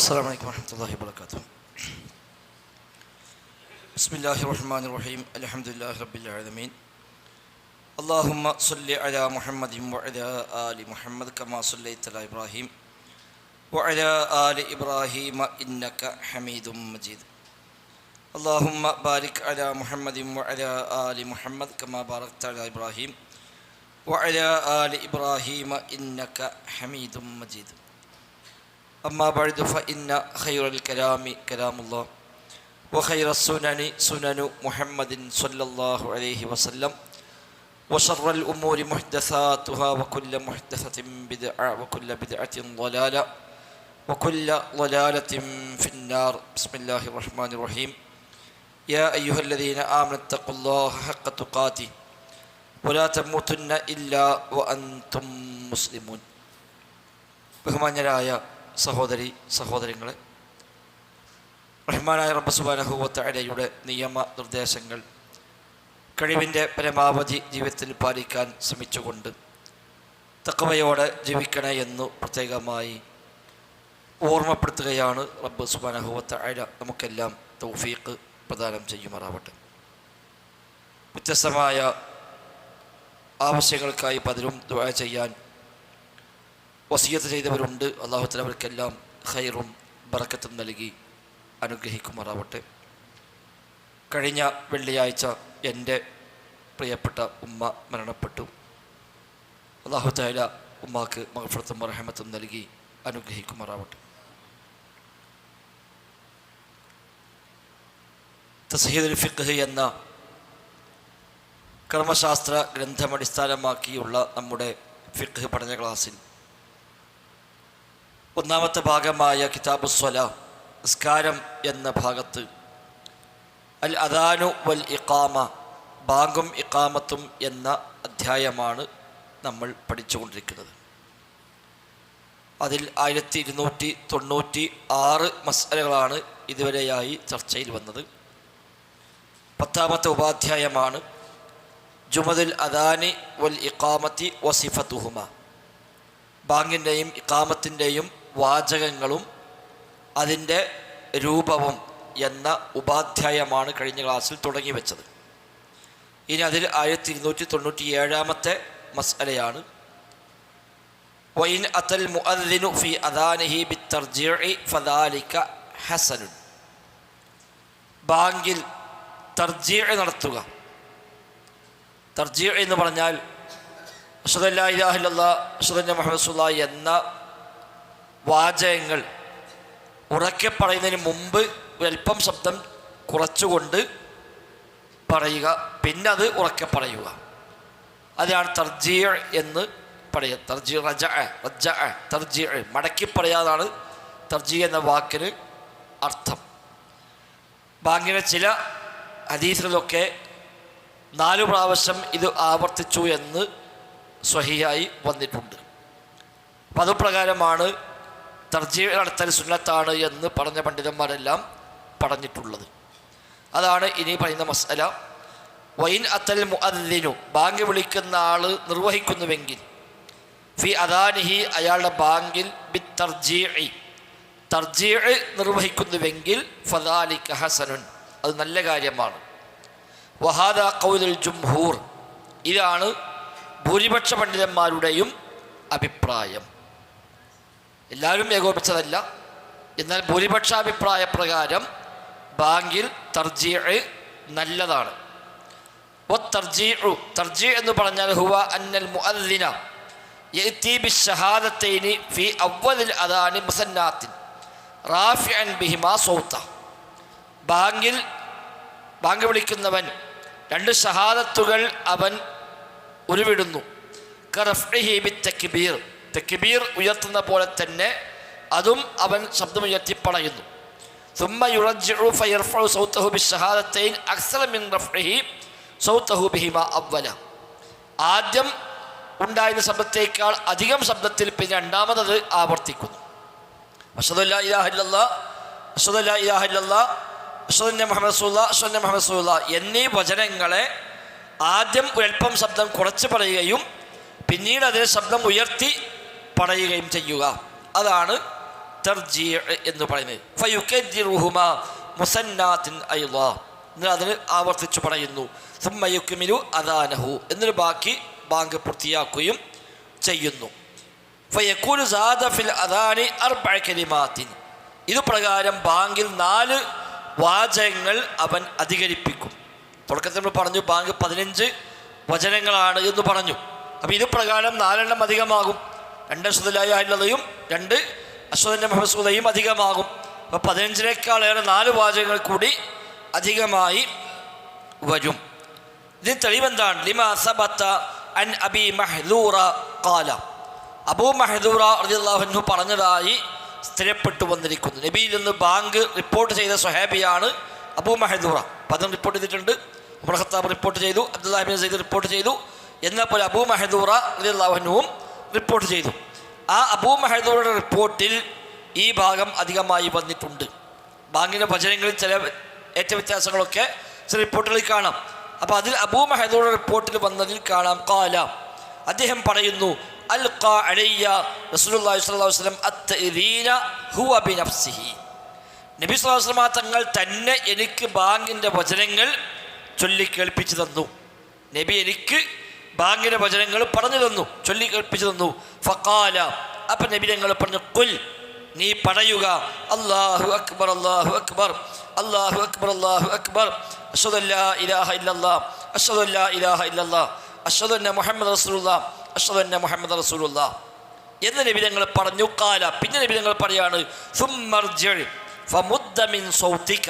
السلام عليكم ورحمة الله وبركاته. بسم الله الرحمن الرحيم. الحمد لله رب العالمين. اللهم صل على محمد وعلى آل محمد كما صليت على إبراهيم وعلى آل إبراهيم إنك حميد مجيد. اللهم بارك على محمد وعلى آل محمد كما باركت على إبراهيم وعلى آل إبراهيم إنك حميد مجيد. أما بعد فإن خير الكلام كلام الله وخير السنن سنن محمد صلى الله عليه وسلم وشر الأمور محدثاتها وكل محدثة بدعة وكل بدعة ضلالة وكل ضلالة في النار. بسم الله الرحمن الرحيم. يا أيها الذين آمنوا اتقوا الله حق تقاته ولا تموتن إلا وأنتم مسلمون. ബഹുമാന്യരായ സഹോദരങ്ങളെ, റഹ്മാനായ റബ്ബ് സുബ്ഹാനഹു വ തആലയുടെ നിയമ നിർദ്ദേശങ്ങൾ കഴിവിൻ്റെ പരമാവധി ജീവിതത്തിൽ പാലിക്കാൻ ശ്രമിച്ചുകൊണ്ട് തഖ്വയോടെ ജീവിക്കണേ എന്നു പ്രത്യേകമായി ഓർമ്മപ്പെടുത്തുകയാണ്. റബ്ബ് സുബ്ഹാനഹു വ തആല നമുക്കെല്ലാം തൗഫീഖ് പ്രദാനം ചെയ്യുമാറാവട്ടെ. വ്യത്യസ്തമായ ആവശ്യങ്ങൾക്കായി പലരും ദുആ ചെയ്യാൻ വസിയത്ത് ചെയ്തവരുണ്ട്. അല്ലാഹു തആല അവർക്കെല്ലാം ഖൈറും ബറക്കത്തും നൽകി അനുഗ്രഹിക്കുമാറാവട്ടെ. കഴിഞ്ഞ വെള്ളിയാഴ്ച എൻ്റെ പ്രിയപ്പെട്ട ഉമ്മ മരണപ്പെട്ടു. അല്ലാഹു തആല ഉമ്മാക്ക് മഗ്ഫിറത്തും റഹ്മത്തും നൽകി അനുഗ്രഹിക്കുമാറാവട്ടെ. തസ്ഹീദുൽ ഫിഖ് എന്ന കർമ്മശാസ്ത്ര ഗ്രന്ഥമടിസ്ഥാനമാക്കിയുള്ള നമ്മുടെ ഫിഖ് പഠന ക്ലാസ്സിൽ ഒന്നാമത്തെ ഭാഗമായ കിതാബുസ്വലാ, നിസ്കാരം എന്ന ഭാഗത്ത് അൽ അദാനു വൽ ഇഖാമ, ബാങ്കും ഇഖാമത്തും എന്ന അധ്യായമാണ് നമ്മൾ പഠിച്ചുകൊണ്ടിരിക്കുന്നത്. അതിൽ 1296 മസ്അലകളാണ് ഇതുവരെയായി ചർച്ചയിൽ വന്നത്. 10ാമത്തെ ഉപാധ്യായമാണ് ജുമദുൽ അദാനി വൽ ഇഖാമത്തി വസിഫത്തുഹുമ, ബാങ്കിൻ്റെയും ഇഖാമത്തിൻ്റെയും വാചകങ്ങളും അതിൻ്റെ രൂപവും എന്ന ഉപാധ്യായമാണ് കഴിഞ്ഞ ക്ലാസ്സിൽ തുടങ്ങി വെച്ചത്. ഇനി അതിൽ 1297ാമത്തെ മസ്അലയാണ് വഇൻ അത്തൽ മുഅദ്ദിനു ഫി അദാനിഹി ബിത്തർജീഇ ഫദാലിക ഹസനുൻ, ബാങ്കിൽ തർജീഇ നടത്തുക. തർജീഇ എന്ന് പറഞ്ഞാൽ അഷ്ഹദു അല്ലാ ഇലാഹ ഇല്ലല്ലാഹ് അഷ്ഹദു അന്ന മുഹമ്മദ് റസൂലുള്ളാഹി എന്ന വാചകങ്ങൾ ഉറക്കെ പറയുന്നതിന് മുമ്പ് ഒരല്പം ശബ്ദം കുറച്ചുകൊണ്ട് പറയുക, പിന്നെ അത് ഉറക്കെ പറയുക. അതാണ് തർജീഅ് എന്ന് പറയുക. തർജീഅ് തർജീഅ് മടക്കി പറയാതാണ് തർജീഅ് എന്ന വാക്കിന് അർത്ഥം. ബാങ്കിലെ ചില ഹദീസുകളിലൊക്കെ 4 പ്രാവശ്യം ഇത് ആവർത്തിച്ചു എന്ന് സ്വഹീഹായി വന്നിട്ടുണ്ട്. അപ്പം അതുപ്രകാരമാണ് തർജീഅ് നടത്തൽ സുന്നത്താണ് എന്ന് പറഞ്ഞ പണ്ഡിതന്മാരെല്ലാം പറഞ്ഞിട്ടുള്ളത്. അതാണ് ഇനി പറയുന്ന മസ്അല. വൈൻ അത്തൽ മുഅദ്ദിനു, ബാങ്ക് വിളിക്കുന്ന ആൾ നിർവഹിക്കുന്നുവെങ്കിൽ, ഫി അദാനിഹി, അയാളുടെ ബാങ്കിൽ, ബിത്തർജീഇ, തർജീഅ് നിർവഹിക്കുന്നുവെങ്കിൽ, ഫദാലിക ഹസനുൻ, അത് നല്ല കാര്യമാണ്. വഹാദാ ഖൗലുൽ ജുംഹൂർ, ഇതാണ് ഭൂരിപക്ഷ പണ്ഡിതന്മാരുടെയും അഭിപ്രായം. എല്ലാവരും ഏകോപിച്ചതല്ല, എന്നാൽ ഭൂരിപക്ഷ അഭിപ്രായ പ്രകാരം ബാങ്കിൽ തർജീഅ് നല്ലതാണ്. തർജീഅ് എന്ന് പറഞ്ഞാൽ ഹുവ അന്നൽ മുഅദ്ദിന യഅതി ബിശ്ശഹാദത്തൈനി ഫി അവ്വലിൽ അദാനി മുസന്നാത്തിൻ റാഫിഅൻ ബിഹിമാ സൗത, ബാങ്ക് വിളിക്കുന്നവൻ 2 ഷഹാദത്തുകൾ അവൻ ഉരുവിടുന്നു. കറഫ്ഇഹി ബിത്തക്ബീർ, തക്ബീർ ഉയർത്തുന്ന പോലെ തന്നെ അതും അവൻ ശബ്ദമുയർത്തി പറയുന്നു. ثم يرجع فيرفع صوته بالشهادتين أكثر من رفعه صوته بهما أولا, ആദ്യം ഉണ്ടായിരുന്ന ശബ്ദത്തേക്കാൾ അധികം ശബ്ദത്തിൽ പിന്നെ രണ്ടാമത് ആവർത്തിക്കുന്നു. അഷ്ഹദു അല്ലാ ഇലാഹ ഇല്ലല്ലാഹ് അഷ്ഹദു അല്ലാ ഇലാഹ ഇല്ലല്ലാഹ് അഷ്ഹദു അന്ന മുഹമ്മദ് റസൂലുള്ളാഹ് അഷ്ഹദു അന്ന മുഹമ്മദ് റസൂലുള്ളാഹ് എന്നീ വചനങ്ങളെ ആദ്യം ഒരൽപ്പം ശബ്ദം കുറച്ച് പറയുകയും പിന്നീട് അതിന് ശബ്ദം ഉയർത്തി പറയുകയും ചെയ്യുക. അതാണ് തർജീഅ് എന്ന് പറയുന്നത്. ഫയുകദ്ദിറുഹുമാ മുസന്നാത്തിൻ അയ്ളാ, എന്നാൽ അതിന് ആവർത്തിച്ചു പറയുന്നു. സുമ്മ യുക്മിലു അദാനഹു, എന്നിട്ട് ബാക്കി ബാങ്ക് പൂർത്തിയാക്കുകയും ചെയ്യുന്നു. ഫയഖൂലു സാദ ഫിൽ അദാനി അർബഅ കലിമാത്തിൻ, ഇതുപ്രകാരം ബാങ്കിൽ 4 വാചകങ്ങൾ അവൻ അധികരിപ്പിക്കും. തുടക്കത്തിൽ നമ്മൾ പറഞ്ഞു ബാങ്ക് 15 വചനങ്ങളാണ് എന്ന് പറഞ്ഞു. അപ്പോൾ ഇത് പ്രകാരം 4 എണ്ണം അധികമാകും. 2 അശ്ഹദു അല്ലാ ഇലാഹ ഇല്ലല്ലയും 2 അശ്ഹദു അന്ന മുഹമ്മദ് റസൂലുള്ളാഹിയും അധികമാകും. അപ്പോൾ 15-നേക്കാളേറെ 4 വാചകങ്ങൾ കൂടി അധികമായി വരും. ഇതിന് തെളിവെന്താണ്? ലിമാ സബത അൻ അബി മഹ്ദൂറ ഖാല, അബൂ മഹ്ദൂറ റളിയല്ലാഹു അൻഹു പറഞ്ഞതായി സ്ഥിരപ്പെട്ടു വന്നിരിക്കുന്നു. നബിയിൽ നിന്ന് ബാങ്ക് റിപ്പോർട്ട് ചെയ്ത സ്വഹാബിയാണ് അബൂ മഹ്ദൂറ. പദം റിപ്പോർട്ട് ചെയ്തിട്ടുണ്ട്. ഉമർ ഖത്താബ് റിപ്പോർട്ട് ചെയ്തു, അബ്ദുല്ലാഹി ഇബ്നു സയ്യിദ് റിപ്പോർട്ട് ചെയ്തു, എന്നപ്പോൾ അബൂ മഹ്ദൂറ റളിയല്ലാഹു അൻഹുവും റിപ്പോർട്ട് ചെയ്തു. ആ അബൂ മഹ്ദൂറയുടെ റിപ്പോർട്ടിൽ ഈ ഭാഗം അധികമായി വന്നിട്ടുണ്ട്. ബാങ്കിൻ്റെ വചനങ്ങളിൽ ചില ഏറ്റവ്യത്യാസങ്ങളൊക്കെ ചില റിപ്പോർട്ടുകളിൽ കാണാം. അപ്പോൾ അതിൽ അബൂ മഹ്ദൂറയുടെ റിപ്പോർട്ടിൽ വന്നതിൽ കാണാം ഖാല, അദ്ദേഹം പറയുന്നു, അൽഖാ അലയ്യ റസൂലുള്ളാഹി സ്വല്ലല്ലാഹു അലൈഹി വസല്ലം അത്തഈദീന ഹുവ ബിനഫ്സിഹി, നബി സ്വല്ലല്ലാഹു അലൈഹി വസല്ലം തങ്ങൾ തന്നെ എനിക്ക് ബാങ്കിൻ്റെ വചനങ്ങൾ ചൊല്ലിക്കേൾപ്പിച്ചു തന്നു. നബി എനിക്ക് ബാങ്കിൻ്റെ വചനങ്ങൾ പറഞ്ഞു തന്നു, ചൊല്ലിക്കേൾപ്പിച്ചു തന്നു. ഫഖാല, അപ്പം നബി തങ്ങൾ പറഞ്ഞു, ഖുൽ, നീ പറയുക, അല്ലാഹു അക്ബർ അല്ലാഹു അക്ബർ അല്ലാഹു അക്ബർ അല്ലാഹു അക്ബർ അശ്ഹദു അല്ലാ ഇലാഹ ഇല്ലല്ലാഹ് അശ്ഹദു അല്ലാ ഇലാഹ ഇല്ലല്ലാഹ് അശ്ഹദു അന്ന മുഹമ്മദ് റസൂലുള്ളാഹ് അശ്ഹദു അന്ന മുഹമ്മദ് റസൂലുള്ളാഹ് എന്ന് നബി തങ്ങൾ പറഞ്ഞു. ഖാല, പിന്നെ നബി തങ്ങൾ പറയാണ്, സുമ്മർജിഅ് ഫമുദ്ദ മിൻ സൗതിക,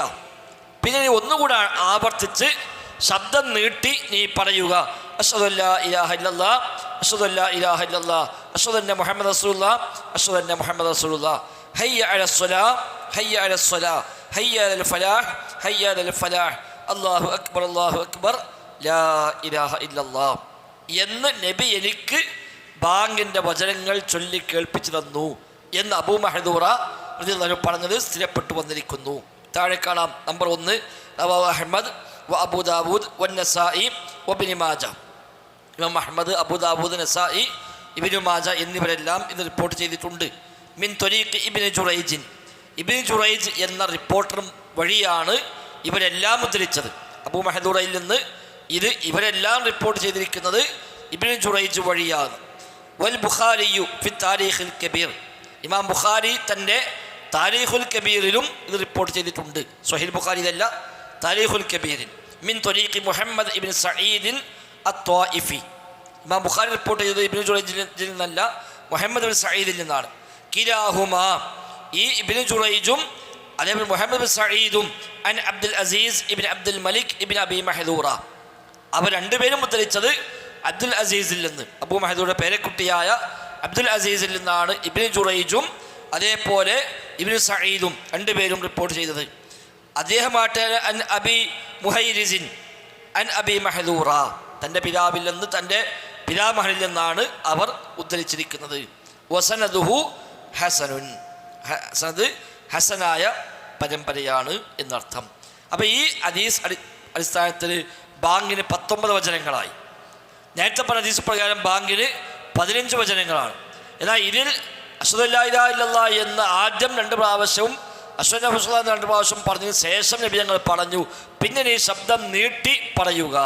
പിന്നെ നീ ഒന്നുകൂടെ ആവർത്തിച്ച് ശബ്ദം നീട്ടി നീ പറയുക, അശ്ഹദു അല്ലാ ഇലാഹ ഇല്ലല്ലാഹ് അശ്ഹദു അല്ലാ ഇലാഹ ഇല്ലല്ലാഹ് അശ്ഹദു അന്ന മുഹമ്മദ് റസൂലുള്ളാഹ് അശ്ഹദു അന്ന മുഹമ്മദ് റസൂലുള്ളാഹ് ഹയ്യ അലസ്സലാഹ് ഹയ്യ അലസ്സലാഹ് ഹയ്യ അലൽ ഫലാഹ് ഹയ്യ അലൽ ഫലാഹ് അല്ലാഹു അക്ബർ അല്ലാഹു അക്ബർ ലാ ഇലാഹ ഇല്ലല്ലാഹ് എന്ന് നബി എനിക്ക് ബാങ്കിൻ്റെ വചനങ്ങൾ ചൊല്ലി കേൾപ്പിച്ചു തന്നു എന്ന് അബൂ മഹ്ദൂറ റളിയല്ലാഹു അൻഹു പറഞ്ഞത് സ്ഥിരപ്പെട്ടു വന്നിരിക്കുന്നു. താഴെ കാണാം. നമ്പർ 1 റവാഹു അഹ്മദ് വ അബൂ ദാവൂദ് വ നസായി വ ഇബ്നു മാജ. ഇമാം അഹ്മദ്, അബൂ ദാവൂദ്, നസായി, ഇബ്നു മാജ എന്നിവരെല്ലാം ഇത് റിപ്പോർട്ട് ചെയ്തിട്ടുണ്ട്. മിൻ ത്വരീഖ് ഇബ്നു ജുറൈജ്, ഇബ്നു ജുറൈജ് എന്ന റിപ്പോർട്ടർ വഴിയാണ് ഇവരെല്ലാം ഉദ്ധരിച്ചത്. അബൂ മഹ്ദൂറയിൽ നിന്ന് ഇവരെല്ലാം റിപ്പോർട്ട് ചെയ്തിരിക്കുന്നത് ഇബ്നു ജുറൈജ് വഴിയാണ്. വൽ ബുഖാരിയു ഫി താരീഖുൽ കബീർ, ഇമാം ബുഖാരി തൻ്റെ താരീഖുൽ കബീറിലും ഇത് റിപ്പോർട്ട് ചെയ്തിട്ടുണ്ട്. സ്വഹീഹ് ബുഖാരിയിലല്ല, താരീഖുൽ കബീറിൽ. മിൻ ത്വരീഖി മുഹമ്മദ് ഇബ്നു സഈദ് അത്വാഇഫി, ഇമാം ബുഖാരി റിപ്പോർട്ട് ചെയ്തത് ഇബ്നു ജുറൈജിൽ നിന്നല്ല, മുഹമ്മദ് ഇബ്നു സഈദിൽ നിന്നാണ്. കിലാഹുമാ, ഈ ഇബ്നു ജുറൈജും അതേപോലെ മുഹമ്മദ് ഇബ്നു സഈദും അൻ അബ്ദുൽ അസീസ് ഇബ്നു അബ്ദുൽ മലിക് ഇബ്നു അബി മഹ്ദൂറ, അവർ രണ്ടുപേരും ഉദ്ധരിച്ചത് അബ്ദുൽ അസീസിൽ നിന്ന്, അബൂ മഹ്ദൂറയുടെ പേരക്കുട്ടിയായ അബ്ദുൽ അസീസിൽ നിന്നാണ് ഇബ്നു ജുറൈജും അതേപോലെ ഇബ്നു സഈദും രണ്ടുപേരും റിപ്പോർട്ട് ചെയ്തത്. അദ്ദേഹമായിട്ട് അൻ അബി മുഹൈരിസിൻ അൻ അബി മഹ്ദൂറ, തൻ്റെ പിതാവിൽ നിന്ന്, തൻ്റെ പിതാമഹനിൽ നിന്നാണ് അവർ ഉദ്ധരിച്ചിരിക്കുന്നത്. വസനദുഹു ഹസനുൻ, സനദ് ഹസനായ പരമ്പരയാണ് എന്നർത്ഥം. അപ്പോൾ ഈ ഹദീസ് അടിസ്ഥാനത്തിൽ ബാങ്കിന് 19 വചനങ്ങളായി. നേരത്തെ പറഞ്ഞ ഹദീസ് പ്രകാരം ബാങ്കിന് 15 വചനങ്ങളാണ്. എന്നാൽ ഇതിൽ അശ്ഹദു അല്ലാ ഇലാഹ ഇല്ലല്ലാഹ് എന്ന് ആദ്യം 2 പ്രാവശ്യവും അശ്ഹദു അന്ന മുഹമ്മദ് റസൂലുള്ളാഹി 2 പ്രാവശ്യം പറഞ്ഞതിന് ശേഷം നബി ഞങ്ങൾ പറഞ്ഞു, പിന്നെ നീ ശബ്ദം നീട്ടി പറയുക.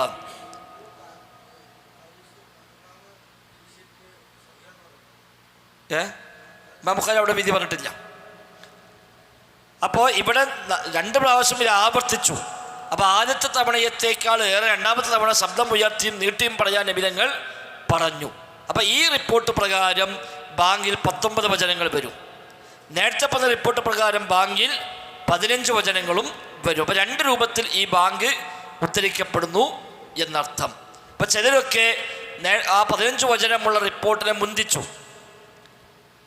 ഇമാം ബുഖാരി അവിടെ വിധി പറഞ്ഞിട്ടില്ല. അപ്പോൾ ഇവിടെ 2 പ്രാവശ്യം ഇത് ആവർത്തിച്ചു. അപ്പോൾ ആദ്യത്തെ തവണയത്തേക്കാൾ ഏറെ രണ്ടാമത്തെ തവണ ശബ്ദം ഉയർത്തിയും നീട്ടിയും പറയാൻ നബിതങ്ങൾ പറഞ്ഞു. അപ്പോൾ ഈ റിപ്പോർട്ട് പ്രകാരം ബാങ്കിൽ 19 വചനങ്ങൾ വരും. നേരത്തെ പറഞ്ഞ റിപ്പോർട്ട് പ്രകാരം ബാങ്കിൽ 15 വചനങ്ങളും വരും. അപ്പോൾ 2 രൂപത്തിൽ ഈ ബാങ്ക് ഉദ്ധരിക്കപ്പെടുന്നു എന്നർത്ഥം. അപ്പോൾ ചിലരൊക്കെ ആ 15 വചനമുള്ള റിപ്പോർട്ടിനെ മുന്തിച്ചു.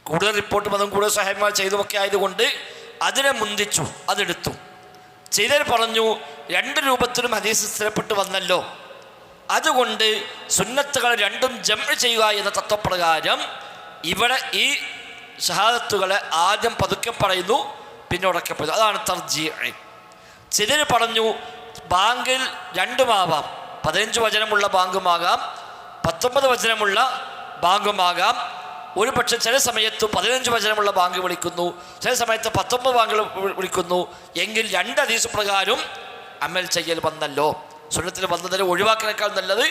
കൂടുതൽ റിപ്പോർട്ട് അതും കൂടുതൽ സഹായങ്ങൾ ചെയ്തുമൊക്കെ ആയതുകൊണ്ട് അതിനെ മുന്തിച്ചു, അതെടുത്തു. ചിലർ പറഞ്ഞു 2 രൂപത്തിലും ഹദീസ് സ്ഥിരപ്പെട്ട് വന്നല്ലോ, അതുകൊണ്ട് സുന്നത്തുകൾ രണ്ടും ജംഅ് ചെയ്യുക എന്ന തത്വപ്രകാരം ഇവിടെ ഈ ഷഹാദത്തുകളെ ആദ്യം പതുക്കെ പറയുന്നു, പിന്നെ ഉറക്കെ പറയുന്നു. അതാണ് തർജീഅ്. ചിലർ പറഞ്ഞു ബാങ്കിൽ 2 ആവാം, 15 വചനമുള്ള ബാങ്കുമാകാം, 19 വചനമുള്ള ബാങ്കുമാകാം, ഒരു പക്ഷേ ചില സമയത്ത് 15 വചനമുള്ള ബാങ്ക് വിളിക്കുന്നു, ചില സമയത്ത് 19 ബാങ്കുകൾ വിളിക്കുന്നു എങ്കിൽ 2 ഹദീസ് പ്രകാരം അമൽ ചെയ്യൽ വന്നല്ലോ. സുന്നത്തിൽ വന്നതിനെ ഒഴിവാക്കിനേക്കാൾ നല്ലത്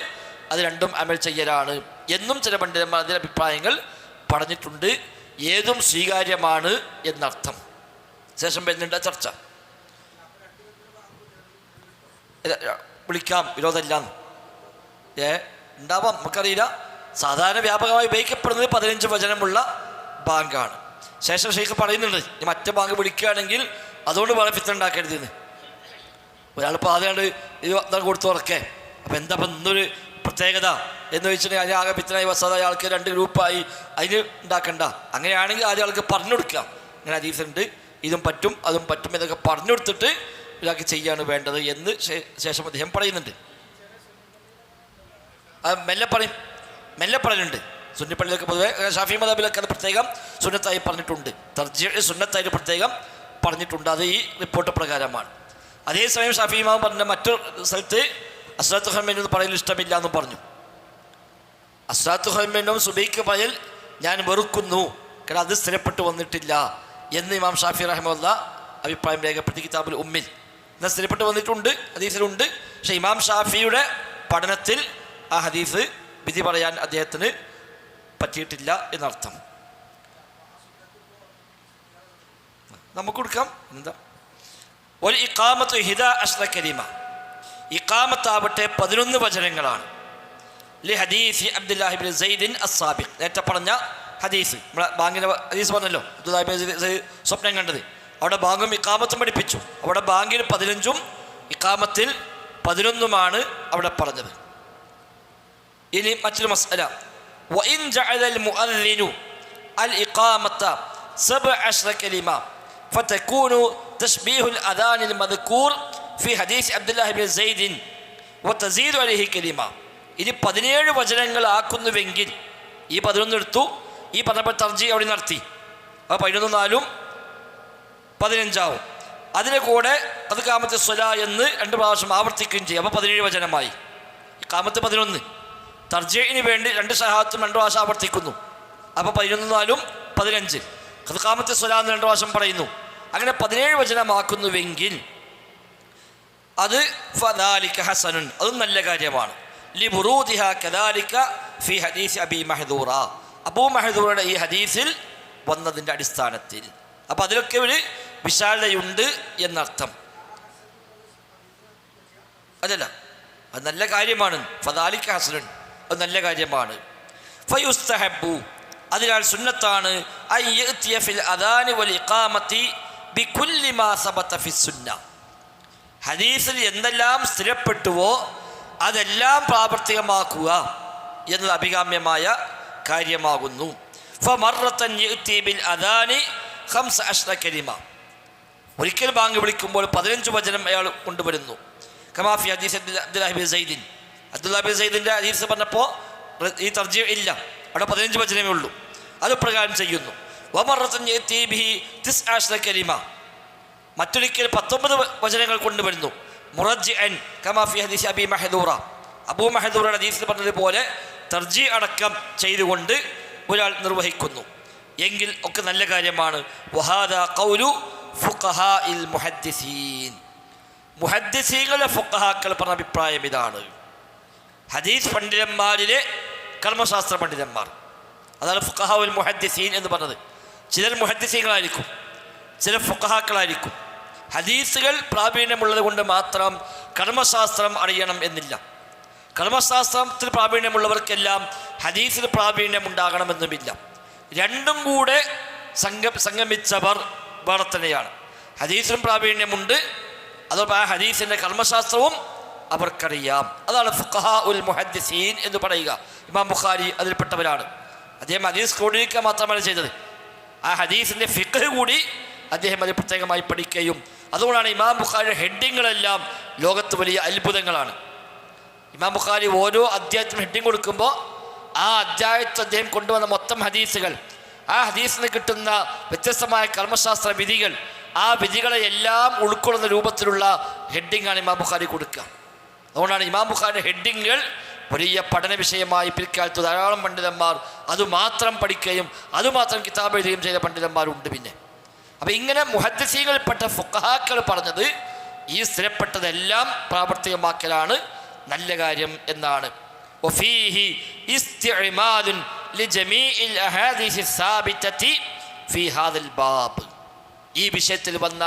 അത് രണ്ടും അമൽ ചെയ്യലാണ് എന്നും ചില പണ്ഡിതന്മാർ അതിൻ്റെ അഭിപ്രായങ്ങൾ പറഞ്ഞിട്ടുണ്ട്. ഏതും സ്വീകാര്യമാണ് എന്നർത്ഥം. ശേഷം വരുന്നുണ്ട് ചർച്ച. വിളിക്കാം, വിരോധമില്ല ഉണ്ടാവാം, നമുക്കറിയില്ല. സാധാരണ വ്യാപകമായി ഉപയോഗിക്കപ്പെടുന്നത് 15 വചനമുള്ള ബാങ്കാണ്. ശേഷം ഷെയ്ഖ് പറയുന്നുണ്ട്, ഈ മറ്റേ ബാങ്ക് വിളിക്കുകയാണെങ്കിൽ അതുകൊണ്ട് വേറെ ഫിത്തന ഉണ്ടാക്കരുതെന്ന്. ഒരാളിപ്പോൾ ആദ്യമായിട്ട് ഇത് അതാണ് കൊടുത്തു ഉറക്കെ. അപ്പം എന്താ ഇപ്പം ഇന്നൊരു പ്രത്യേകത എന്ന് വെച്ചിട്ടുണ്ടെങ്കിൽ അതിന് ആകെ ഫിത്തനായി വസാദ ആൾക്ക് 2 ഗ്രൂപ്പായി അതിന് ഉണ്ടാക്കണ്ട. അങ്ങനെയാണെങ്കിൽ ആദ്യം ആൾക്ക് പറഞ്ഞു കൊടുക്കാം, ഇങ്ങനെ ഹദീസുണ്ട്, ഇതും പറ്റും അതും പറ്റും എന്നൊക്കെ പറഞ്ഞു കൊടുത്തിട്ട് ഇതാക്കി ചെയ്യാണ് വേണ്ടത് എന്ന് ശേഷം അദ്ദേഹം പറയുന്നുണ്ട്. അത് മെല്ലെ പറയുന്നുണ്ട്. സുന്നിപ്പള്ളിയിലൊക്കെ പൊതുവെ ഷാഫി മദഹബിലൊക്കെ അത് പ്രത്യേകം സുന്നത്തായി പറഞ്ഞിട്ടുണ്ട്. തർജീഹ് സുന്നത്തായിട്ട് പ്രത്യേകം പറഞ്ഞിട്ടുണ്ട്. അത് ഈ റിപ്പോർട്ട് പ്രകാരമാണ്. അതേസമയം ഷാഫി ഇമാം പറഞ്ഞ മറ്റൊരു സ്ഥലത്ത് അസ്ലാത്തു ഹൽമേൻ എന്ന് പറയൽ ഇഷ്ടമില്ല എന്നും പറഞ്ഞു. അസ്ലാത്തു ഹൽമേനും സുബൈക്ക് പറയൽ ഞാൻ വെറുക്കുന്നു, കാരണം അത് സ്ഥിരപ്പെട്ടു വന്നിട്ടില്ല എന്ന് ഇമാം ഷാഫി റഹ്മത്തുള്ള അഭിപ്രായം രേഖപ്പെടുത്തി കിതാബുൽ ഉമ്മിൽ. എന്നാൽ സ്ഥിരപ്പെട്ട് വന്നിട്ടുണ്ട്, ഹദീസിലുണ്ട്. പക്ഷേ ഇമാം ഷാഫിയുടെ പഠനത്തിൽ ആ ഹദീസ് വിധി പറയാൻ അദ്ദേഹത്തിന് പറ്റിയിട്ടില്ല എന്നർത്ഥം. നമുക്ക് കൊടുക്കാം. എന്താ ഒരു ഇഖാമത്ത് ഹിദാ അശ്ര കരീമ, ഇഖാമത്താവട്ടെ 11 വചനങ്ങളാണ്. ലി ഹദീസ് അബ്ദുല്ലാഹി ഇബ്നു സൈദിൻ അസ്സാബിഖ്, നേരത്തെ പറഞ്ഞ ഹദീസ്, നമ്മളെ ബാങ്കിൻ്റെ ഹദീസ് പറഞ്ഞല്ലോ, അബ്ദുല്ലാഹി ഇബ്നു സൈദ് സ്വപ്നം കണ്ടത്. അവിടെ ബാങ്കും ഇഖാമത്തും പഠിപ്പിച്ചു. അവിടെ ബാങ്കിൽ 15ഉം ഇഖാമത്തിൽ 11ഉമാണ് അവിടെ പറഞ്ഞത്. ഇനി മറ്റൊരു മസ്അല, വഇൻ ജഅലൽ മുഅദ്ദിനു അൽ ഇഖാമത 17 കലിമ ഫതകൂനു തശ്ബീഹുൽ അദാനിൽ മദ്കൂർ ഫി ഹദീസ് അബ്ദുല്ലാഹി ഇബ്നു സൈദിൻ വതസീദു അലൈഹി കലിമ. ഇനി 17 വചനങ്ങൾ ആക്കുന്നുവെങ്കിൽ ഈ 11 എടുത്തു, ഈ പറഞ്ഞപ്പോൾ തർജീഹ് അവിടെ നടത്തി, അപ്പോൾ 11 4 15 അതിന് കൂടെ അത് ഖാമത്ത് സ്വലാ എന്ന് 2 പ്രാവശ്യം ആവർത്തിക്കുകയും ചെയ്യും. അപ്പോൾ 17 വചനമായി. ഖാമത്ത് 11, തർജീഹിന് വേണ്ടി 2 ഷഹാദത്തും 2 പ്രാവശ്യം ആവർത്തിക്കുന്നു, അപ്പോൾ 11 4 15. അത് ഖാമത്ത് സ്വലാ എന്ന് 2 പ്രാവശ്യം പറയുന്നു. അങ്ങനെ 17 വചനമാക്കുന്നുവെങ്കിൽ അത് ഫദാലിക ഹസനുൻ, അതും നല്ല കാര്യമാണ്. ലിബുറൂദിഹ കദാലിക ഫി ഹദീസ് അബി മഹ്ദൂറ, അബൂ മഹ്ദൂറയുടെ ഈ ഹദീസിൽ വന്നതിൻ്റെ അടിസ്ഥാനത്തിൽ. അപ്പോൾ അതിലൊക്കെ ഒരു വിശാലതയുണ്ട് എന്നർത്ഥം. അതല്ല, അത് നല്ല കാര്യമാണ്. ഫദാലിക ഹസനുൻ, അത് നല്ല കാര്യമാണ്. ഫയുസ്തഹബ്ബു, അതിനാൽ സുന്നത്താണ് അയ്യഅ്തിയ ഫിൽ അദാനി വൽ ഇഖാമത്തി ബികുല്ലി മാ സബത ഫിസ്സുന്ന, ഹദീസിൽ എന്തെല്ലാം സ്ഥിരപ്പെട്ടുവോ അതെല്ലാം പ്രാവർത്തികമാക്കുക എന്നത് അഭികാമ്യമായ കാര്യമാകുന്നു. ഫമറത്തൻ യഅ്തി ബിൽ അദാനി 15 കലിമ, ഒരിക്കൽ ബാങ്ക് വിളിക്കുമ്പോൾ 15 വചനം അയാൾ കൊണ്ടുവരുന്നു. കമാഫി ഹദീസ് അബ്ദുല്ലാഹി ഇബ്നു സൈദിൻ, അബ്ദുല്ലാഹി ഇബ്നു സൈദിൻ്റെ ഹദീസ് പറഞ്ഞപ്പോൾ ഈ തർജീഹ് ഇല്ല, അവിടെ 15 വചനമേ ഉള്ളൂ. അത് പ്രകാരം ചെയ്യുന്നു. വമറത്തൻ യഅ്തി ബിഹി 19 കലിമ, മറ്റൊരിക്കൽ 19 വചനങ്ങൾ കൊണ്ടുവരുന്നു. മുറജ്ജിഅൻ കമാഫി ഹദീസ് അബി മഹ്ദൂറ, അബൂ മഹ്ദൂറയുടെ ഹദീസിൽ പറഞ്ഞതുപോലെ തർജീഹ് അടക്കം ചെയ്തുകൊണ്ട് ഒരാൾ നിർവഹിക്കുന്നു എങ്കിൽ ഒക്കെ നല്ല കാര്യമാണ്. വഹാദാ ഖൗലു ഫുഖഹാഇൽ മുഹദ്ദിസീൻ, മുഹദ്ദിസീങ്ങളുടെ ഫുഖഹാക്കൾ പറഞ്ഞ അഭിപ്രായം ഇതാണ്. ഹദീസ് പണ്ഡിതന്മാരിലെ കർമ്മശാസ്ത്ര പണ്ഡിതന്മാർ, അതാണ് ഫുഖഹാഉൽ മുഹദ്ദിസീൻ എന്ന് പറഞ്ഞത്. ചിലർ മുഹദ്ദിസീങ്ങളായിരിക്കും, ചില ഫുഖഹാക്കളായിരിക്കും. ഹദീസുകൾ പ്രാവീണ്യമുള്ളത് കൊണ്ട് മാത്രം കർമ്മശാസ്ത്രം അറിയണം എന്നില്ല. കർമ്മശാസ്ത്രത്തിൽ പ്രാവീണ്യമുള്ളവർക്കെല്ലാം ഹദീസിൽ പ്രാവീണ്യം ഉണ്ടാകണമെന്നുമില്ല. രണ്ടും കൂടെ സംഗമിച്ചവർ വേറെ തന്നെയാണ്. ഹദീസിലും പ്രാവീണ്യമുണ്ട്, അതോടൊപ്പം ആ ഹദീസിൻ്റെ കർമ്മശാസ്ത്രവും അവർക്കറിയാം. അതാണ് ഫുഖഹാഉൽ മുഹദ്ദിസീൻ എന്ന് പറയുക. ഇമാം ബുഖാരി അതിൽപ്പെട്ടവരാണ്. അദ്ദേഹം ഹദീസ് ക്രോഡീകരിക്കുക മാത്രമല്ല ചെയ്തത്, ആ ഹദീസിൻ്റെ ഫിഖ് കൂടി അദ്ദേഹം അത് പ്രത്യേകമായി പഠിക്കുകയും. അതുകൊണ്ടാണ് ഇമാം ബുഖാരിയുടെ ഹെഡിങ്ങുകളെല്ലാം ലോകത്ത് വലിയ അത്ഭുതങ്ങളാണ്. ഇമാം ബുഖാരി ഓരോ അധ്യായത്തിനും ഹെഡിങ് കൊടുക്കുമ്പോൾ ആ അധ്യായത്തിൽ അദ്ദേഹം കൊണ്ടുവന്ന മൊത്തം ഹദീസുകൾ, ആ ഹദീസിന് കിട്ടുന്ന വ്യത്യസ്തമായ കർമ്മശാസ്ത്ര വിധികൾ, ആ വിധികളെ എല്ലാം ഉൾക്കൊള്ളുന്ന രൂപത്തിലുള്ള ഹെഡിങ്ങാണ് ഇമാം ബുഖാരി കൊടുക്കുക. അതുകൊണ്ടാണ് ഇമാം ബുഖാരിയുടെ ഹെഡിങ്ങുകൾ വലിയ പഠന വിഷയമായി പിൽക്കാലത്ത് ധാരാളം പണ്ഡിതന്മാർ അതുമാത്രം പഠിക്കുകയും അതുമാത്രം കിതാബ് എഴുതുകയും ചെയ്ത പണ്ഡിതന്മാരുണ്ട്. പിന്നെ അപ്പം ഇങ്ങനെ മുഹദ്ദിസീങ്ങളിൽപ്പെട്ട ഫുഖഹാക്കൾ പറഞ്ഞത് ഈ സ്ഥിരപ്പെട്ടതെല്ലാം പ്രാവർത്തികമാക്കലാണ് നല്ല കാര്യം എന്നാണ്. വഫീഹി ഇസ്തിഅമാലുൻ ലിജമീഇൽ അഹാദീസി സാബിതതി ഫീ ഹാദൽ ബാബ്. ഈ വിഷയത്തിൽ വന്ന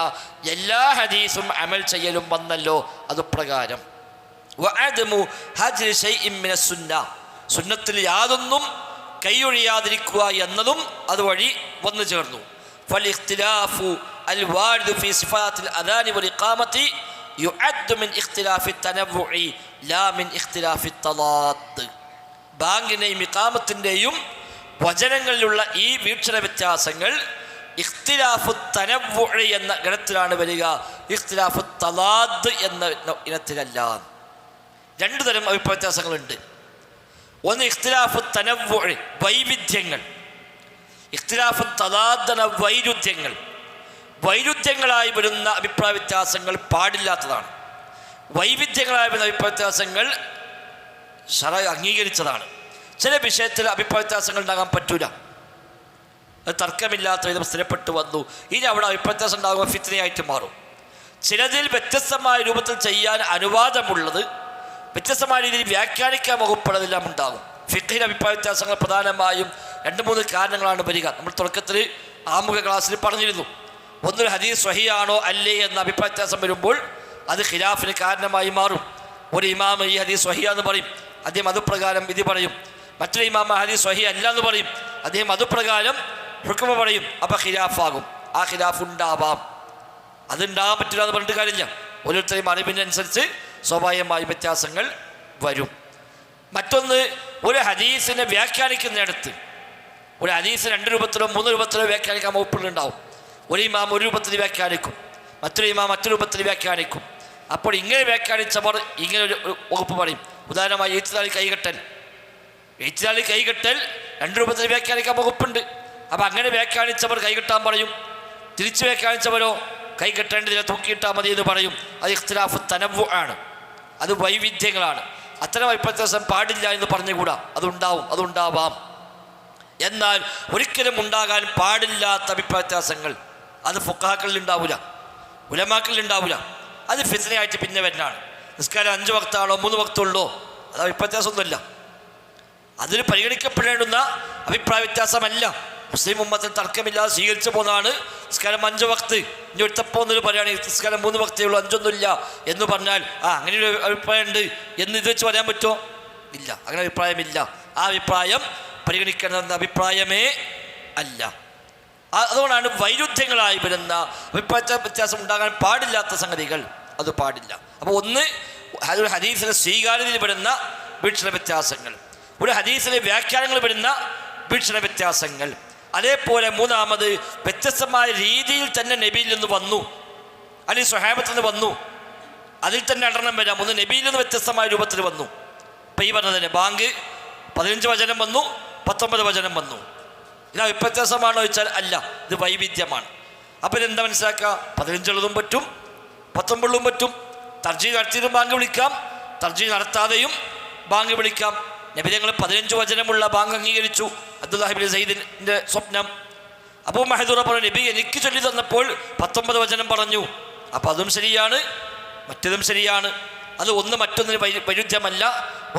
എല്ലാ ഹദീസും അമൽ ചെയ്യലും വന്നല്ലോ അത് പ്രകാരം. വഅദമു ഹജ്രി ശൈഇൻ മിനസ് സുന്ന, സുന്നത്തിൽ യാതൊന്നും കൈയൊഴിയാതിരിക്കുക എന്നതും അതുവഴി വന്നു ചേർന്നു. ഫലിഖ്തിലാഫു അൽ വാരിദു ഫീ സിഫാത്തിൽ അദാനി വൽ ഇഖാമത്തി യുഅദ്ദു മിൻ ഇഖ്തിലാഫി തനവ്വുഇ ലാ മിൻ ഇഖ്തിലാഫി തളാദ്. ബാങ്കിൻ്റെയും ഇഖാമത്തിൻ്റെയും വചനങ്ങളിലുള്ള ഈ വീക്ഷണ വ്യത്യാസങ്ങൾ ഇഖ്തിലാഫു തനവ്വുഇ എന്ന ഗണത്തിലാണ് വരിക, ഇഖ്തിലാഫു തളാദ് എന്ന ഇനത്തിലല്ല. രണ്ടു തരം അഭിപ്രായ വ്യത്യാസങ്ങളുണ്ട്. ഒന്ന് ഇഖ്തിലാഫു തനവ്വുഇ വൈവിധ്യങ്ങൾ, ഇഖ്തിലാഫു തളാദ് എന്ന വൈരുദ്ധ്യങ്ങൾ. വൈരുദ്ധ്യങ്ങളായി വരുന്ന അഭിപ്രായ വ്യത്യാസങ്ങൾ പാടില്ലാത്തതാണ്. വൈവിധ്യങ്ങളായി വരുന്ന അഭിപ്രായ വ്യത്യാസങ്ങൾ ശറഅ അംഗീകരിച്ചതാണ്. ചില വിഷയത്തിൽ അഭിപ്രായ വ്യത്യാസങ്ങൾ ഉണ്ടാകാൻ പറ്റൂല, അത് തർക്കമില്ലാത്ത വിധം സ്ഥിരപ്പെട്ടു വന്നു. ഇനി അവിടെ അഭിപ്രായ വ്യത്യാസം ഉണ്ടാകുമ്പോൾ ഫിത്നയായിട്ട് മാറും. ചിലതിൽ വ്യത്യസ്തമായ രൂപത്തിൽ ചെയ്യാൻ അനുവാദമുള്ളത് വ്യത്യസ്തമായ രീതിയിൽ വ്യാഖ്യാനിക്കാൻ വകുപ്പുള്ളതെല്ലാം ഉണ്ടാകും. ഫിഖ്ഹിന്റെ അഭിപ്രായ വ്യത്യാസങ്ങൾ പ്രധാനമായും 2-3 കാരണങ്ങളാണ് വരിക. നമ്മൾ തുടക്കത്തിൽ ആമുഖ ക്ലാസ്സിൽ പറഞ്ഞിരുന്നു. ഒന്നൊരു ഹദീസ് സ്വഹീഹാണോ അല്ലേ എന്ന അഭിപ്രായ വ്യത്യാസം വരുമ്പോൾ അത് ഖിലാഫിന് കാരണമായി മാറും. ഒരു ഇമാം ഈ ഹദീസ് സ്വഹീഹാന്ന് പറയും, അദ്ദേഹം അതുപ്രകാരം വിധി പറയും. മറ്റൊരു ഇമാം ഹദീസ് സ്വഹീഹ് അല്ല എന്ന് പറയും, അദ്ദേഹം അതുപ്രകാരം ഹുക്മ പറയും. അപ്പം ഖിലാഫാകും. ആ ഖിലാഫ് ഉണ്ടാവാം, അതുണ്ടാകാൻ പറ്റില്ല എന്ന് പറഞ്ഞിട്ട് കാര്യമില്ല. ഓരോരുത്തരെയും അറിവിനനുസരിച്ച് സ്വാഭാവികമായി വ്യത്യാസങ്ങൾ വരും. മറ്റൊന്ന്, ഒരു ഹദീസിനെ വ്യാഖ്യാനിക്കുന്നിടത്ത് ഒരു ഹദീസ് 2 രൂപത്തിലോ 3 രൂപത്തിലോ വ്യാഖ്യാനിക്കാൻ വകുപ്പുകളുണ്ടാവും. ഒരു ഇമാം ഒരു രൂപത്തിൽ വ്യാഖ്യാനിക്കും, മറ്റൊരു ഇമാം മറ്റൊരു രൂപത്തിൽ വ്യാഖ്യാനിക്കും. അപ്പോൾ ഇങ്ങനെ വ്യാഖ്യാനിച്ചവർ ഇങ്ങനെ ഒരു വകുപ്പ് പറയും. ഉദാഹരണമായി എഴുത്തുകാരി കൈകെട്ടൽ, എഴുത്തുകാരി കൈകെട്ടൽ 2 രൂപത്തിൽ വ്യാഖ്യാനിക്കാൻ വകുപ്പുണ്ട്. അപ്പം അങ്ങനെ വ്യാഖ്യാനിച്ചവർ കൈകെട്ടാൻ പറയും. തിരിച്ച് വ്യാഖ്യാനിച്ചവരോ കൈകെട്ടേണ്ടതിനെ തൂക്കിയിട്ടാൽ മതി എന്ന് പറയും. അത് ഇഖ്തിലാഫു തനവ്വു ആണ്, അത് വൈവിധ്യങ്ങളാണ്. അത്തരം അഭിപ്രായം പാടില്ല എന്ന് പറഞ്ഞുകൂടാ, അതുണ്ടാവാം. എന്നാൽ ഒരിക്കലും ഉണ്ടാകാൻ പാടില്ലാത്ത അഭിപ്രായ വ്യത്യാസങ്ങൾ അത് ഫുഖഹാക്കളിൽ ഉണ്ടാവില്ല, ഉലമാക്കളിൽ ഉണ്ടാവില്ല. അത് ഫിത്നയായിട്ട് പിന്നെ വരുന്നതാണ്. നിസ്കാരം 5 വക്താണോ 3 വക്തുള്ളോ അത് അഭിപ്രായ വ്യത്യാസമൊന്നുമല്ല, അതിൽ പരിഗണിക്കപ്പെടേണ്ടുന്ന അഭിപ്രായ വ്യത്യാസമല്ല. മുസ്ലിം ഉമ്മത്തിൽ തർക്കമില്ലാതെ സ്വീകരിച്ചു പോകുന്നതാണ് നിസ്കാരം 5 വക്ത്. ഇനി ഒരുത്തപ്പോൾ എന്നൊരു പറയുകയാണെങ്കിൽ നിസ്കാരം 3 വക്തേ ഉള്ളൂ, 5ഒന്നുമില്ല എന്ന് പറഞ്ഞാൽ അങ്ങനെയൊരു അഭിപ്രായമുണ്ട് എന്ന് ഇത് വെച്ച് പറയാൻ പറ്റുമോ? ഇല്ല, അങ്ങനെ അഭിപ്രായമില്ല. ആ അഭിപ്രായം പരിഗണിക്കേണ്ട അഭിപ്രായമേ അല്ല. അതുകൊണ്ടാണ് വൈരുദ്ധ്യങ്ങളായി വരുന്ന അഭിപ്രായ വ്യത്യാസം ഉണ്ടാകാൻ പാടില്ലാത്ത സംഗതികൾ അത് പാടില്ല. അപ്പോൾ ഒന്ന്, ഒരു ഹദീസിലെ സ്വീകാര്യതയിൽ വരുന്ന വീക്ഷണ വ്യത്യാസങ്ങൾ, ഒരു ഹദീസിലെ വ്യാഖ്യാനങ്ങൾ വരുന്ന വീക്ഷണ വ്യത്യാസങ്ങൾ. അതേപോലെ മൂന്നാമത്, വ്യത്യസ്തമായ രീതിയിൽ തന്നെ നബിയിൽ നിന്ന് വന്നു അല്ലെങ്കിൽ സ്വഹാബത്തിൽ നിന്ന് വന്നു, അതിൽ തന്നെ രണ്ടെണ്ണം വരാം. ഒന്ന് നബിയിൽ നിന്ന് വ്യത്യസ്തമായ രൂപത്തിൽ വന്നു. ഇപ്പം ഈ പറഞ്ഞതിന് ബാങ്ക് 15 വചനം വന്നു, 19 വചനം വന്നു. ഇത് വ്യത്യാസമാണോ ചോദിച്ചാൽ അല്ല, ഇത് വൈവിധ്യമാണ്. അപ്പം ഇതെന്താ മനസ്സിലാക്കുക? 15 പറ്റും, 19 പറ്റും. തർജീഹ് നടത്തിയതും ബാങ്ക് വിളിക്കാം, തർജീഹ് നടത്താതെയും ബാങ്ക് വിളിക്കാം. നബി തങ്ങൾ 15 വചനമുള്ള ബാങ്ക് അംഗീകരിച്ചു. അബ്ദുല്ലാഹി ഇബ്നു സയ്യിദിൻ്റെ സ്വപ്നം. അബൂ മഹ്ദൂറ പറഞ്ഞു, നബി എനിക്ക് ചൊല്ലി തന്നപ്പോൾ 19 വചനം പറഞ്ഞു. അപ്പം അതും ശരിയാണ്, മറ്റതും ശരിയാണ്. അത് ഒന്ന് മറ്റൊന്നിന് വൈരുദ്ധ്യമല്ല,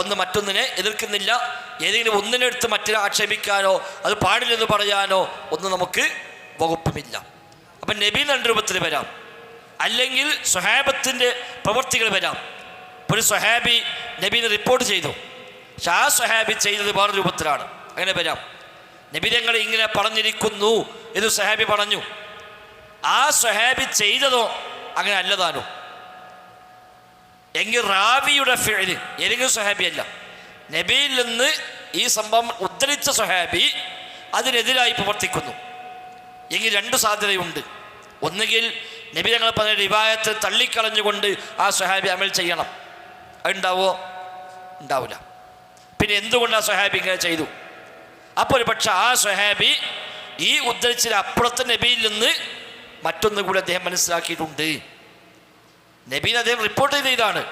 ഒന്ന് മറ്റൊന്നിനെ എതിർക്കുന്നില്ല. ഏതെങ്കിലും ഒന്നിനെടുത്ത് മറ്റൊരു ആക്ഷേപിക്കാനോ അത് പാടില്ലെന്ന് പറയാനോ ഒന്നും നമുക്ക് വകുപ്പുമില്ല. അപ്പം നബി 2 രൂപത്തിൽ വരാം, അല്ലെങ്കിൽ സ്വഹാബത്തിൻ്റെ പ്രവൃത്തികൾ വരാം. ഒരു സ്വഹാബി നബീനെ റിപ്പോർട്ട് ചെയ്തു, പക്ഷെ ആ സ്വഹാബി ചെയ്തത് വേറെ രൂപത്തിലാണ്, അങ്ങനെ വരാം. നബി തങ്ങൾ ഇങ്ങനെ പറഞ്ഞിരിക്കുന്നു എന്ന് സ്വഹാബി പറഞ്ഞു, ആ സ്വഹാബി ചെയ്തതോ അങ്ങനെ അല്ലതാനോ? എങ്കിൽ റാവിയുടെ ഫിഅല്, ഏതെങ്കിലും സ്വഹാബിയല്ല, നബിയിൽ നിന്ന് ഈ സംഭവം ഉദ്ധരിച്ച സ്വഹാബി അതിനെതിരായി പ്രവർത്തിക്കുന്നു എങ്കിൽ 2 സാധ്യതയുണ്ട്. ഒന്നുകിൽ നബി തങ്ങൾ പറഞ്ഞ റിവായത്ത് തള്ളിക്കളഞ്ഞുകൊണ്ട് ആ സ്വഹാബി അമൽ ചെയ്യണം, അതുണ്ടാവോ? ഉണ്ടാവില്ല. പിന്നെ എന്തുകൊണ്ട് ആ സ്വഹാബി ഇങ്ങനെ ചെയ്തു? അപ്പോൾ ഒരു പക്ഷെ ആ സ്വഹാബി ഈ ഉദ്ധരിച്ചിന് അപ്പുറത്തെ നബിയിൽ നിന്ന് മറ്റൊന്ന് കൂടി അദ്ദേഹം മനസ്സിലാക്കിയിട്ടുണ്ട്. നബീനെ അദ്ദേഹം റിപ്പോർട്ട് ചെയ്തതാണ്,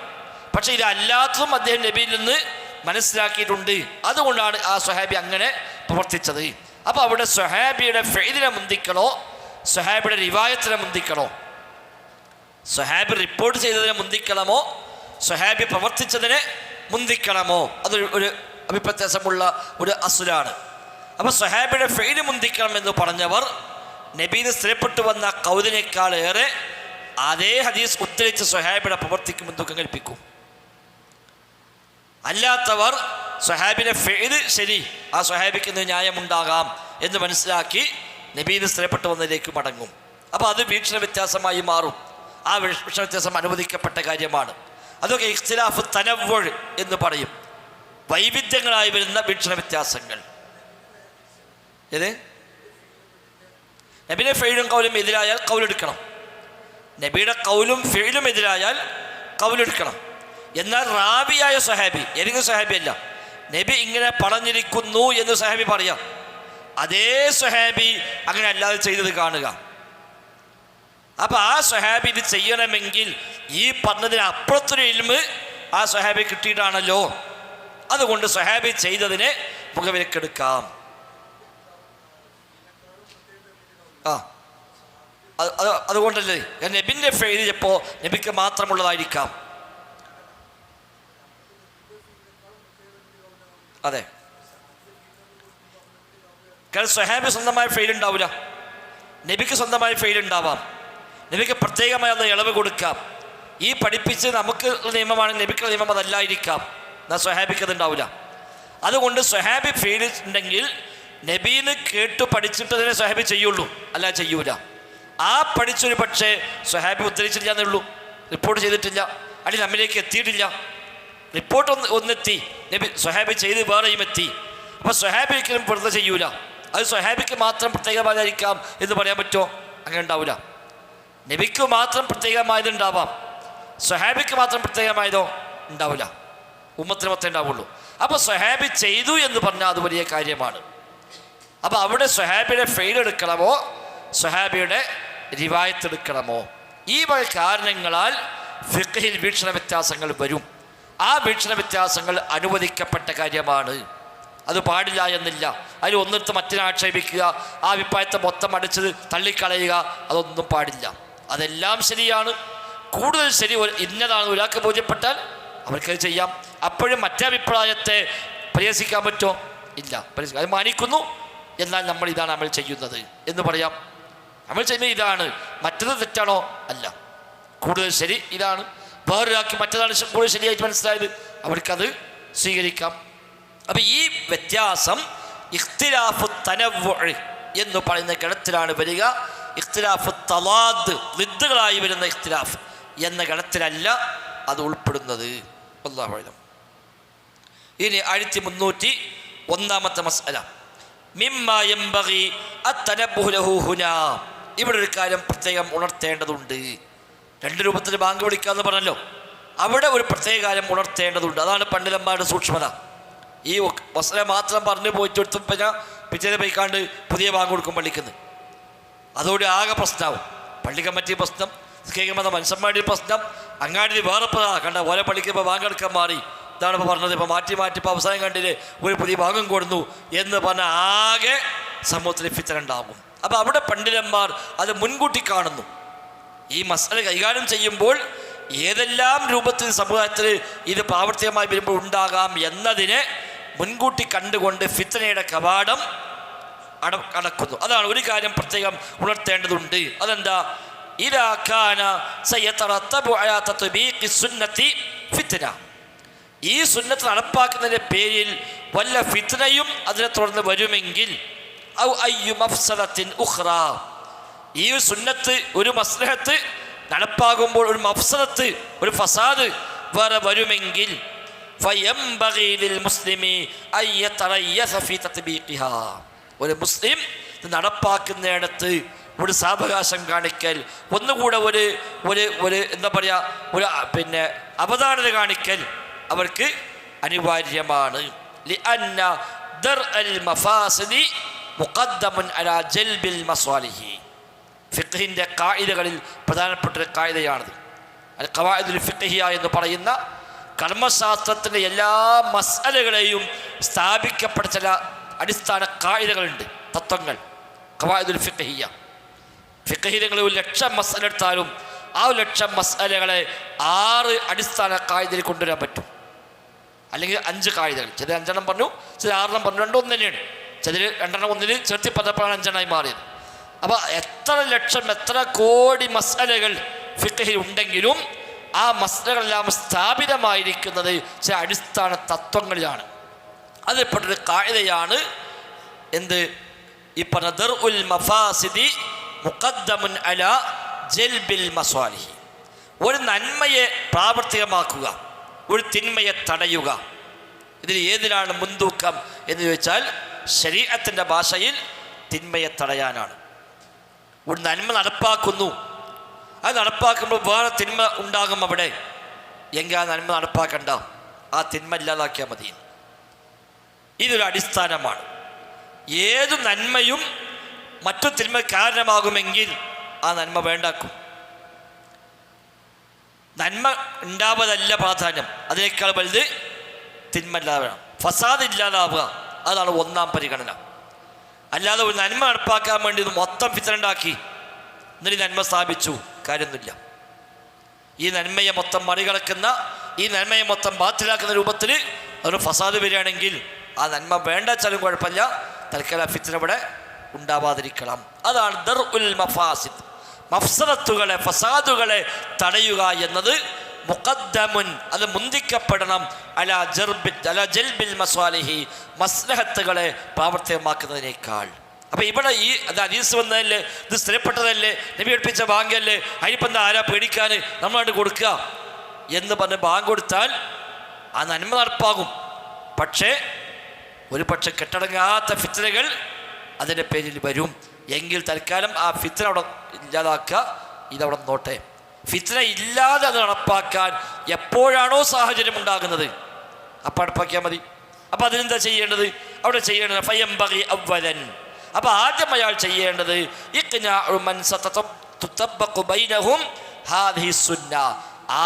പക്ഷെ ഇതല്ലാത്തതും അദ്ദേഹം നബിയിൽ നിന്ന് മനസ്സിലാക്കിയിട്ടുണ്ട്. അതുകൊണ്ടാണ് ആ സ്വഹാബി അങ്ങനെ പ്രവർത്തിച്ചത്. അപ്പോൾ അവിടെ സ്വഹാബിയുടെ ഫെയ്ദിനെ മുന്തിക്കണോ സ്വഹാബിയുടെ റിവായത്തിനെ മുന്തിക്കണോ? സ്വഹാബി റിപ്പോർട്ട് ചെയ്തതിനെ മുന്തിക്കണമോ സ്വഹാബി പ്രവർത്തിച്ചതിനെ മുന്തിക്കണമോ? അതൊരു ഒരു അഭിപ്രായമുള്ള ഒരു അസുലാണ്. അപ്പോൾ സ്വഹാബിയുടെ ഫെയ്ദ് മുന്തിക്കണം എന്ന് പറഞ്ഞവർ നബീന് സ്ഥിരപ്പെട്ടു വന്ന കൗലിനേക്കാളേറെ അതേ ഹദീസ് ഉദ്ധരിച്ച് സ്വഹാബിയുടെ പ്രവർത്തിക്ക് മുൻതൂക്കം കൽപ്പിക്കും. അല്ലാത്തവർ സ്വഹാബിയുടെ ഫെയ്ദ് ശരി, ആ സ്വഹാബിക്ക് ന്യായമുണ്ടാകാം എന്ന് മനസ്സിലാക്കി നബീന് സ്ഥിരപ്പെട്ടു വന്നതിലേക്ക് മടങ്ങും. അപ്പോൾ അത് വീക്ഷണ വ്യത്യാസമായി മാറും. ആ വീക്ഷണ വ്യത്യാസം അനുവദിക്കപ്പെട്ട കാര്യമാണ്. അതൊക്കെ ഇഖ്തിലാഫ് തനവ്വുഴ് എന്ന് പറയും, വൈവിധ്യങ്ങളായി വരുന്ന വീക്ഷണ വ്യത്യാസങ്ങൾ. ഏത് നബിയുടെ ഫെയിലും കൗലും എതിരായാൽ കൗലെടുക്കണം, നബിയുടെ കൗലും ഫെയിലും എതിരായാൽ കൗലെടുക്കണം. എന്നാൽ റാബിയായ സ്വഹാബി, ഏതെങ്കിലും സ്വഹാബി അല്ല, നബി ഇങ്ങനെ പറഞ്ഞിരിക്കുന്നു എന്ന് സ്വഹാബി പറയാം, അതേ സ്വഹാബി അങ്ങനെ അല്ലാതെ ചെയ്തത് കാണുക. അപ്പം ആ സ്വഹാബി ഇത് ചെയ്യണമെങ്കിൽ ഈ പറഞ്ഞതിന് അപ്പുറത്തൊരു ഇൽമ് ആ സ്വഹാബി കിട്ടിയിട്ടാണല്ലോ. അതുകൊണ്ട് സ്വഹാബി ചെയ്തതിനെ മുഖവിലക്കെടുക്കാം. അതുകൊണ്ടല്ലേ നബിൻ്റെ ഫെയ്ദ് ചിലപ്പോൾ നബിക്ക് മാത്രമുള്ളതായിരിക്കാം. അതെ, കാരണം സ്വഹാബി സ്വന്തമായ ഫെയ്ൽ ഉണ്ടാവില്ല, നബിക്ക് സ്വന്തമായ ഫെയ്ൽ ഉണ്ടാവാം. നബിക്ക് പ്രത്യേകമായ ഒന്ന് ഇളവ് കൊടുക്കാം. ഈ പഠിപ്പിച്ച് നമുക്ക് നിയമമാണ്, നബിക്കുള്ള നിയമം അതല്ലായിരിക്കാം, എന്നാൽ സ്വഹാബിക്ക് അത് ഉണ്ടാവില്ല. അതുകൊണ്ട് സ്വഹാബി ഫെയ്ൽ ഉണ്ടെങ്കിൽ നബീന്ന് കേട്ടു പഠിച്ചിട്ടതിനെ സ്വഹാബി ചെയ്യുള്ളൂ, അല്ല ചെയ്യൂല. ആ പഠിച്ചൊരു പക്ഷേ സ്വഹാബി ഉദ്ധരിച്ചില്ല എന്നുള്ളൂ, റിപ്പോർട്ട് ചെയ്തിട്ടില്ല, അല്ലെങ്കിൽ നമ്മിലേക്ക് എത്തിയിട്ടില്ല. റിപ്പോർട്ട് ഒന്നെത്തി, നബി സ്വഹാബി ചെയ്ത് വേറെയും എത്തി. അപ്പോൾ സ്വഹാബി ഒരിക്കലും വെറുതെ ചെയ്യൂല. അത് സ്വഹാബിക്ക് മാത്രം പ്രത്യേകമായിരിക്കാം എന്ന് പറയാൻ പറ്റുമോ? അങ്ങനെ ഉണ്ടാവില്ല. നബിക്ക് മാത്രം പ്രത്യേകമായതുണ്ടാവാം, സ്വഹാബിക്ക് മാത്രം പ്രത്യേകമായതോ ഉണ്ടാവില്ല, ഉമ്മത്തിന് മാത്രമേ ഉണ്ടാവുള്ളൂ. അപ്പോൾ സ്വഹാബി ചെയ്തു എന്ന് പറഞ്ഞാൽ അത് വലിയ കാര്യമാണ്. അപ്പോൾ അവിടെ സ്വഹാബിയുടെ ഫെയ്ൽ എടുക്കണമോ സ്വഹാബിയുടെ റിവായത്ത് എടുക്കണമോ? ഈ വക കാരണങ്ങളാൽ ഫിഖ്ഹിൽ വീക്ഷണ വ്യത്യാസങ്ങൾ വരും. ആ വീക്ഷണ വ്യത്യാസങ്ങൾ അനുവദിക്കപ്പെട്ട കാര്യമാണ്, അത് പാടില്ല എന്നില്ല. അതിൽ ഒന്നിടത്ത് മറ്റിനെ ആക്ഷേപിക്കുക, ആ അഭിപ്രായത്തെ മൊത്തം അടിച്ചത് തള്ളിക്കളയുക, അതൊന്നും പാടില്ല. അതെല്ലാം ശരിയാണ്. കൂടുതൽ ശരി ഇന്നതാണ് ഒരാൾക്ക് ബോധ്യപ്പെട്ടാൽ അവർക്കത് ചെയ്യാം. അപ്പോഴും മറ്റേ അഭിപ്രായത്തെ പരിഹസിക്കാൻ പറ്റുമോ? ഇല്ല, അത് മാനിക്കുന്നു. എന്നാൽ നമ്മൾ ഇതാണ് അമൽ ചെയ്യുന്നത് എന്ന് പറയാം. അമൽ ചെയ്യുന്നത് ഇതാണ്, മറ്റത് തെറ്റാണോ? അല്ല, കൂടുതൽ ശരി ഇതാണ്. വേറൊരാൾക്ക് മറ്റതാണ് കൂടുതൽ ശരിയായിട്ട് മനസ്സിലായത്, അവർക്കത് സ്വീകരിക്കാം. അപ്പം ഈ വ്യത്യാസം ഇഖ്തിലാഫു തനവ്വുഅ് എന്ന് പറയുന്ന ഗണത്തിലാണ് വരിക. ഇഖ്തിലാഫു തളാദ്, ളിദ്ദുകളായി വരുന്ന ഇഖ്തിലാഫ് എന്ന ഗണത്തിലല്ല അത് ഉൾപ്പെടുന്നത്. അല്ലാഹു അഅലം. ഇനി 1301 മസ്അല, മിമ്മാ യംബഗി അത്തനബ്ബുഹു ലഹു ഹുനാ. ഇവിടെ ഒരു കാര്യം പ്രത്യേകം ഉണർത്തേണ്ടതുണ്ട്. രണ്ട് രൂപത്തിൽ ബാങ്ക് വിളിക്കാമെന്ന് പറഞ്ഞല്ലോ, അവിടെ ഒരു പ്രത്യേക കാര്യം ഉണർത്തേണ്ടതുണ്ട്. അതാണ് പണ്ഡിതന്മാരുടെ സൂക്ഷ്മത. ഈ മസ്അല മാത്രം പറഞ്ഞു പോയിട്ട് എടുത്തപ്പോൾ പിറ്റേന്ന് പോയിക്കാണ്ട് പുതിയ ബാങ്ക് കൊടുക്കും പള്ളിക്കുന്നത്, അതോടെ ആകെ പ്രശ്നമാവും. പള്ളി കമ്മിറ്റി പ്രശ്നം, കേൾക്കുമ്പോൾ മനുഷ്യന്മാരുടെ പ്രശ്നം, അങ്ങാടി വേറെ കണ്ട ഓരോ പള്ളിക്ക് ഇപ്പോൾ ബാങ്ക് എടുക്കാൻ മാറി, ഇതാണ് ഇപ്പോൾ പറഞ്ഞത്. ഇപ്പോൾ മാറ്റി ഇപ്പോൾ അവസാനം കണ്ടില്ലേ ഒരു പുതിയ ഭാഗം കൊടുന്നു എന്ന് പറഞ്ഞാൽ ആകെ സമൂഹത്തിൽ ഫിത്ന ഉണ്ടാകും. അപ്പോൾ അവിടെ പണ്ഡിതന്മാർ അത് മുൻകൂട്ടി കാണുന്നു. ഈ മസ്അല കൈകാര്യം ചെയ്യുമ്പോൾ ഏതെല്ലാം രൂപത്തിൽ സമുദായത്തിൽ ഇത് പ്രാവർത്തികമായി വരുമ്പോൾ ഉണ്ടാകാം എന്നതിനെ മുൻകൂട്ടി കണ്ടുകൊണ്ട് ഫിത്നയുടെ കവാടം അടക്കുന്നു. അതാണ് ഒരു കാര്യം പ്രത്യേകം ഉണർത്തേണ്ടതുണ്ട്. അതെന്താ? ഇദാ കാന സയതറത്തബു അലാ തത്ബീഖി സുന്നത്തി ഫിത്ന. ഈ സുന്നത്ത് നടപ്പാക്കുന്നതിൻ്റെ പേരിൽ വല്ല ഫിത്നയും അതിനെ തുടർന്ന് വരുമെങ്കിൽ ഔ അയ്യു മഫ്സദത്തിൻ ഉഖ്റ, ഈ സുന്നത്ത് ഒരു മസ്ലഹത്ത് നടപ്പാകുമ്പോൾ ഒരു മഫ്സദത്ത്, ഒരു ഫസാദ് വേറെ വരുമെങ്കിൽ ഫയംബഗി ലിൽ മുസ്ലിമി അൻ യതറയ്യസ ഫീ തത്ബീഖിഹാ, ഒരു മുസ്ലിം ഇത് നടപ്പാക്കുന്നിടത്ത് ഒരു സാവകാശം കാണിക്കൽ, ഒന്നുകൂടെ ഒരു ഒരു ഒരു എന്താ പറയുക, ഒരു അവധാനത കാണിക്കൽ അവർക്ക് അനിവാര്യമാണ്. ലിഅന്ന ദർഅൽ മഫാസിദി മുഖദ്ദമുൻ അലാ ജൽബിൽ മസ്വാലിഹി. ഫിഖ്ഹിൻ്റെ കായിദകളിൽ പ്രധാനപ്പെട്ട ഒരു കായിദയാണത്. അൽ ഖവായിദുൽ ഫിഖ്ഹിയ എന്ന് പറയുന്ന കർമ്മശാസ്ത്രത്തിൻ്റെ എല്ലാ മസ്അലകളെയും സ്ഥാപിക്കപ്പെട്ട ചില അടിസ്ഥാന കായികകളുണ്ട്, തത്വങ്ങൾ. ഖവായിദുൽ ഫിഖ്ഹിയ്യ. ഫിഖ്ഹിൽ നിങ്ങൾ 1,00,000 മസ്അല എടുത്താലും ആ 1,00,000 മസ്അലകളെ 6 അടിസ്ഥാന കായികയിൽ കൊണ്ടുവരാൻ പറ്റും, അല്ലെങ്കിൽ 5 കായികകൾ. ചില 5 പറഞ്ഞു, ചില 6 പറഞ്ഞു, രണ്ടും ഒന്ന് തന്നെയാണ്. ചിലർ 2 ഒന്നിൽ ചേർത്തി പറഞ്ഞപ്പോഴാണ് 5 മാറിയത്. അപ്പോൾ എത്ര ലക്ഷം എത്ര കോടി മസ്അലകൾ ഫിഖ്ഹിൽ ഉണ്ടെങ്കിലും ആ മസ്അലകളെല്ലാം സ്ഥാപിതമായിരിക്കുന്നത് ചില അടിസ്ഥാന തത്വങ്ങളിലാണ്. അതിൽപ്പെട്ടൊരു കായികയാണ് എന്ത്? ഈ പറഞ്ഞ ദർഉൽ മഫാസിദി മുഖദ്ദമുൻ അലാ ജൽബിൽ മസ്വാലിഹി. ഒരു നന്മയെ പ്രാവർത്തികമാക്കുക, ഒരു തിന്മയെ തടയുക. ഇതിൽ ഏതിലാണ് മുൻതൂക്കം എന്ന് ചോദിച്ചാൽ ശരീഅത്തിൻ്റെ ഭാഷയിൽ തിന്മയെ തടയാനാണ്. ഒരു നന്മ നടപ്പാക്കുന്നു, അത് നടപ്പാക്കുമ്പോൾ വേറെ തിന്മ ഉണ്ടാകും അവിടെ, എങ്കിൽ ആ നന്മ നടപ്പാക്കണ്ട, ആ തിന്മ ഇല്ലാതാക്കിയാൽ മതി. ഇതൊരു അടിസ്ഥാനമാണ്. ഏതു നന്മയും മറ്റു തിന്മ കാരണമാകുമെങ്കിൽ ആ നന്മ വേണ്ടാക്കും. നന്മ ഉണ്ടാവതല്ല പ്രാധാന്യം, അതിനേക്കാൾ വലുത് തിന്മ ഇല്ലാതെ, ഫസാദ് ഇല്ലാതാവുക, അതാണ് ഒന്നാം പരിഗണന. അല്ലാതെ ഒരു നന്മ നടപ്പാക്കാൻ വേണ്ടി മൊത്തം ഫിത്ന ഉണ്ടാക്കി എന്നിട്ട് നന്മ സ്ഥാപിച്ചു, കാര്യമൊന്നുമില്ല. ഈ നന്മയെ മൊത്തം മറികടക്കുന്ന, ഈ നന്മയെ മൊത്തം ബാത്തിലാക്കുന്ന രൂപത്തിൽ ഒരു ഫസാദ് വരികയാണെങ്കിൽ ആ നന്മ വേണ്ട വെച്ചാലും കുഴപ്പമില്ല, തൽക്കാലം ഫിത്ന ഇവിടെ ഉണ്ടാവാതിരിക്കണം. അതാണ് ദർഉൽ മഫാസിദ്. മഫ്സദത്തുകളെ, ഫസാദുകളെ തടയുക എന്നത് മുഖദ്ദമുൻ, അത് മുന്തിക്കപ്പെടണം അലാ ജൽബിൽ മസ്വാലിഹി, മസ്ലഹത്തുകളെ പ്രാവർത്തികമാക്കുന്നതിനേക്കാൾ. അപ്പം ഇവിടെ ഈ അത് ഹദീസ് വന്നതല്ലേ, ഇത് സ്ഥിരപ്പെട്ടതല്ലേ, നബി പഠിപ്പിച്ച ബാങ്കല്ലേ, അതിനിപ്പം ആരാ പേടിക്കാൻ, നമ്മളാണ്ട് കൊടുക്കുക എന്ന് പറഞ്ഞ് ബാങ്ക് കൊടുത്താൽ ആ നന്മ നടപ്പാകും. പക്ഷേ ഒരു പക്ഷെ കെട്ടടങ്ങാത്ത ഫിത്നകൾ അതിൻ്റെ പേരിൽ വരും. എങ്കിൽ തൽക്കാലം ആ ഫിത്ന അവിടെ ഇല്ലാതാക്കുക, ഇതവിടെ നോട്ടെ. ഫിത്ന ഇല്ലാതെ അത് നടപ്പാക്കാൻ എപ്പോഴാണോ സാഹചര്യം ഉണ്ടാകുന്നത് അപ്പം നടപ്പാക്കിയാൽ മതി. അപ്പം അതിനെന്താ ചെയ്യേണ്ടത്? അവിടെ ചെയ്യേണ്ടത് ഫയംബഗി അവ്വലൻ. അപ്പം ആദ്യം അയാൾ ചെയ്യേണ്ടത് ഇഖ്നാഉ മൻ സതതബ്ബഖു ബൈനഹും ഹാദിഹി സുന്ന.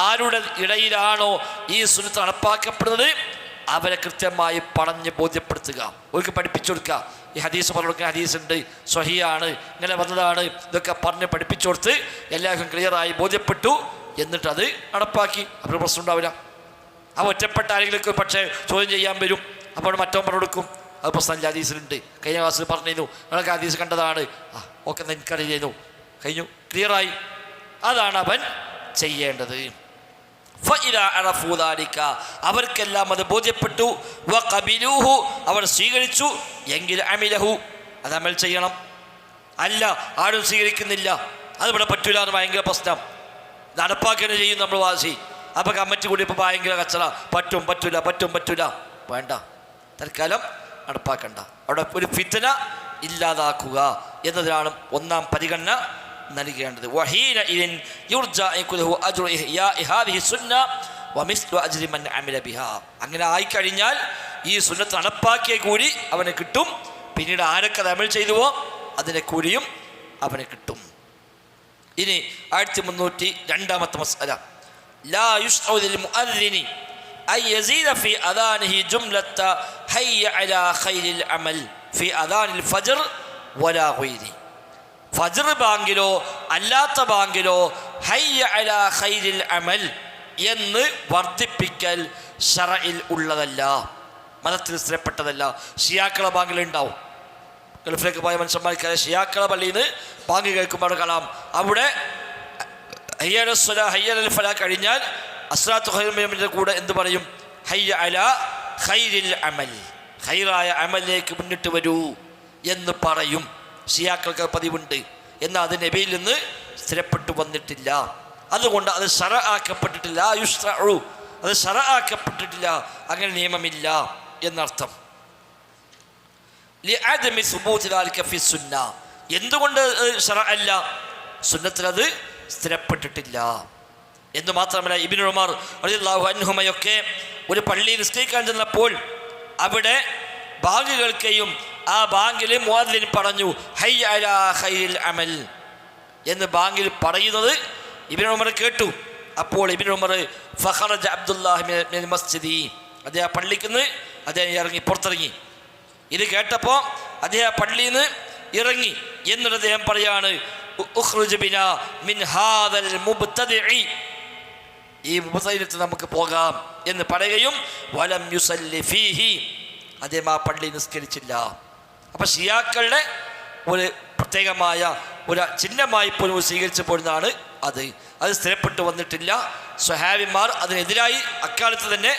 ആരുടെ ഇടയിലാണോ ഈ സുന്നത്ത് നടപ്പാക്കപ്പെടുന്നത് അവരെ കൃത്യമായി പറഞ്ഞ് ബോധ്യപ്പെടുത്തുക, അവർക്ക് പഠിപ്പിച്ചു കൊടുക്കുക. ഈ ഹദീസ് പറഞ്ഞു കൊടുക്കുന്ന ഹദീസ് ഉണ്ട്, സ്വഹിയാണ്, ഇങ്ങനെ വന്നതാണ്, ഇതൊക്കെ പറഞ്ഞ് പഠിപ്പിച്ചു കൊടുത്ത് എല്ലാവർക്കും ക്ലിയറായി ബോധ്യപ്പെട്ടു, എന്നിട്ടത് നടപ്പാക്കി. അപ്പോൾ പ്രശ്നം ഉണ്ടാവില്ല. ആ ഒറ്റപ്പെട്ട ആരെങ്കിലും പക്ഷേ ചോദ്യം ചെയ്യാൻ വരും, അപ്പോൾ മറ്റവൻ പറഞ്ഞു കൊടുക്കും, അത് പ്രശ്നമില്ല, ഹദീസിലുണ്ട്, കഴിഞ്ഞ ക്ലാസ്സിൽ പറഞ്ഞിരുന്നു, നിങ്ങളൊക്കെ ഹദീസ് കണ്ടതാണ്, ഓക്കെ എനിക്കറിയുന്നു, കഴിഞ്ഞു, ക്ലിയറായി. അതാണ് അവൻ ചെയ്യേണ്ടത്. അവർക്കെല്ലാം അത് ബോധ്യപ്പെട്ടു, അവർ സ്വീകരിച്ചു എങ്കിൽ അമിലഹു, അത് അമൽ ചെയ്യണം. അല്ല, ആരും സ്വീകരിക്കുന്നില്ല, അതിവിടെ പറ്റൂല എന്ന് ഭയങ്കര പ്രശ്നം, നടപ്പാക്കുകയാണ് ചെയ്യും നമ്മൾ വാസി. അപ്പം കമ്മിറ്റി കൂടി ഇപ്പോൾ ഭയങ്കര കച്ചറ, പറ്റൂല, വേണ്ട, തൽക്കാലം നടപ്പാക്കണ്ട. അവിടെ ഒരു ഫിത്ന ഇല്ലാതാക്കുക എന്നതിനാണ് ഒന്നാം പരിഗണന നൽകേണ്ടത്. അങ്ങനെ ആയിക്കഴിഞ്ഞാൽ ഈ സുന്നത്ത് നടപ്പാക്കിയ കൂലി അവന് കിട്ടും. പിന്നീട് ആരൊക്കെ അമൽ ചെയ്തുവോ അതിൻ്റെ കൂലിയും അവന് കിട്ടും. ഇനി 1302 മസ്അല, ലാ യുശ്റഉ ലിൽ മുഅദ്ദിനി അൻ യസീദ ഫീ അദാനിഹി ജുംലത ഹയ്യ അലാ ഖൈരിൽ അമൽ ഫീ അദാനിൽ ഫജ്ർ വലാ ഗൈരി. ഫജ്ർ ബാങ്കിലോ അല്ലാത്ത ബാങ്കിലോ ഹയ്യ അലാ ഖൈരിൽ അമൽ എന്ന് വർദ്ധിപ്പിക്കൽ ശറഇൽ ഉള്ളതല്ല, മതത്തിൽ സ്ഥിരപ്പെട്ടതല്ല. ഷിയാക്കളെ ബാങ്കിലുണ്ടാവും, ഗൾഫിലേക്ക് പോയ മനുഷ്യന്മാർക്ക് ഷിയാക്കളെ പള്ളിയിൽ നിന്ന് ബാങ്ക് കേൾക്കുമ്പോൾ കാണാം, അവിടെ ഹയ്യൽ ഫലാ കഴിഞ്ഞാൽ അസ്ലാത്തു ഖൈറുമിൻ്റെ കൂടെ എന്ത് പറയും? ഹയ്യ അലാ ഖൈരിൽ അമൽ, ഖൈറായ അമലിലേക്ക് മുന്നിട്ട് വരൂ എന്ന് പറയും. ഷിയാക്കൾക്ക് പതിവുണ്ട്, എന്നാൽ അത് നബിയിൽ നിന്ന് സ്ഥിരപ്പെട്ടു വന്നിട്ടില്ല. അതുകൊണ്ട് അത് ശറഅാക്കപ്പെട്ടിട്ടില്ല, യുശ്റഉ, അത് ശറഅാക്കപ്പെട്ടിട്ടില്ല, അങ്ങനെ നിയമമില്ല എന്നർത്ഥം. ലിഅദമി സുബൂതി ദാലിക ഫി സുന്ന, എന്തുകൊണ്ട് ശറഅല്ല? സുന്നത്തിൽ അത് സ്ഥിരപ്പെട്ടിട്ടില്ല എന്ന് മാത്രമല്ല, ഇബ്നു ഉമർ റളിയല്ലാഹു അൻഹുമയൊക്കെ ഒരു പള്ളിയിൽ നിസ്കരിക്കാൻ ചെന്നപ്പോൾ അവിടെ ബാങ്ക് കേൾക്കുകയും ആ ബാങ്കിൽ മുഅദ്ദിൻ പറഞ്ഞു ഹയ്യ അലാ ഖൈരിൽ അമൽ എന്ന് ബാങ്കിൽ പറയുന്നത് ഇബ്നു ഉമർ കേട്ടു. അപ്പോൾ ഇബ്നു ഉമർ ഫഖറജ അബ്ദുല്ലാഹി മിനൽ മസ്ജിദി, അദ്ദേഹം പള്ളിക്ക് നിന്ന് അദ്ദേഹം പുറത്തിറങ്ങി. ഇത് കേട്ടപ്പോൾ അദ്ദേഹം പള്ളിയിൽ നിന്ന് ഇറങ്ങി. എന്നിട്ട് അദ്ദേഹം പറയാണ്, ഉഖ്റുജ് ബിനാ മിൻ ഹാദൽ മുബ്തദിഇ, ഈ മുബ്തദിഇ നമുക്ക് പോകാം എന്ന് പറയുകയും വലം യുസല്ലി ഫീഹി, അദ്ദേഹം ആ പള്ളി നിസ്കരിച്ചില്ല. അപ്പം ഷിയാക്കളുടെ ഒരു പ്രത്യേകമായ ഒരു ചിഹ്നമായി പോലും സ്വീകരിച്ചു പോരുന്നതാണ് അത് സ്ഥിരപ്പെട്ടു വന്നിട്ടില്ല. സ്വഹാബിമാർ അതിനെതിരായി അക്കാലത്ത് തന്നെ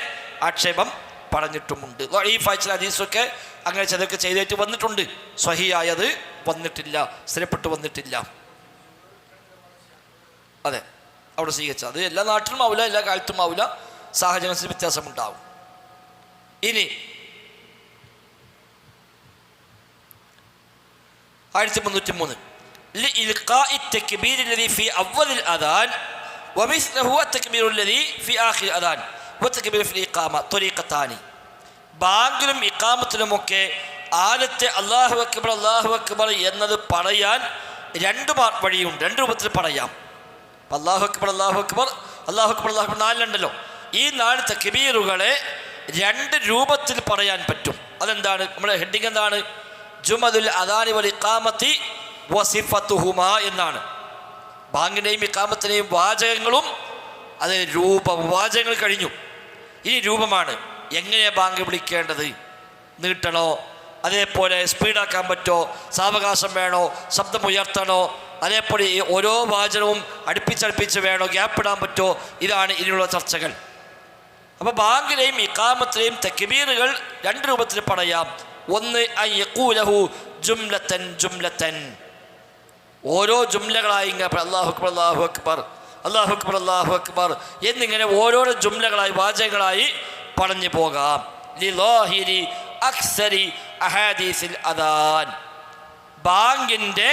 ആക്ഷേപം പറഞ്ഞിട്ടുമുണ്ട്. ഈ ഫായ്ച്ചൽ ഹദീസൊക്കെ അങ്ങനെ ചിലർക്ക് ചെയ്തിട്ട് വന്നിട്ടുണ്ട്, സ്വഹിയായത് വന്നിട്ടില്ല, സ്ഥിരപ്പെട്ടു വന്നിട്ടില്ല. അതെ, അവിടെ സ്വീകരിച്ച അത് എല്ലാ നാട്ടിലും ആവില്ല, എല്ലാ കാലത്തും ആവില്ല, സാഹചര്യത്തിൽ വ്യത്യാസമുണ്ടാവും. ഇനി 1303 لإلقاء التكبير الذي في أول الأذان ومثله التكبير الذي في آخر الأذان والتكبير في الإقامة طريقتان. ബാങ്കിലും ഇഖാമത്തിലുമൊക്കെ ആദ്യത്തെ അല്ലാഹു അക്ബർ എന്നത് പറയാൻ രണ്ട് വഴിയുണ്ട്, രണ്ട് രൂപത്തിൽ പറയാം. അല്ലാഹു അക്ബർ 4 ഈ 4 തക്ബീറുകളെ 2 രൂപത്തിൽ പറയാൻ പറ്റും. അതെന്താണ്? നമ്മുടെ ഹെഡിങ് എന്താണ്? ജുമദുൽ അദാനി വൽ ഇഖാമത്തി വസിഫത്തുഹുമാ എന്നാണ്. ബാങ്കിൻ്റെയും ഇഖാമത്തിൻ്റെയും വാചകങ്ങളും അത് വാചകങ്ങൾ കഴിഞ്ഞു. ഇനി രൂപമാണ്. എങ്ങനെയാണ് ബാങ്ക് വിളിക്കേണ്ടത്? നീട്ടണോ, അതേപോലെ സ്പീഡാക്കാൻ പറ്റുമോ, സാവകാശം വേണോ, ശബ്ദം ഉയർത്തണോ, അതേപോലെ ഓരോ വാചകവും അടുപ്പിച്ചടുപ്പിച്ച് വേണോ, ഗ്യാപ്പ് ഇടാൻ പറ്റുമോ? ഇതാണ് ഇനിയുള്ള ചർച്ചകൾ. അപ്പോൾ ബാങ്കിലെയും ഇഖാമത്തിലെയും തക്ബീറുകൾ 2 രൂപത്തിൽ പറയാം. ഒന്ന് അയ്യഖൂലഹു ജുംലത്തൻ, ഓരോ ജുംലകളായി ഇങ്ങനെ അല്ലാഹു അക്ബർ അല്ലാഹു അക്ബർ അല്ലാഹു അക്ബർ അല്ലാഹു അക്ബർ എന്നിങ്ങനെ ഓരോരോ ജുംലകളായി വാചകങ്ങളായി പറഞ്ഞു പോകാം. ലിലാഹിരി അക്സരി അഹാദീസിൽ അദാൻ, ബാങ്കിൻ്റെ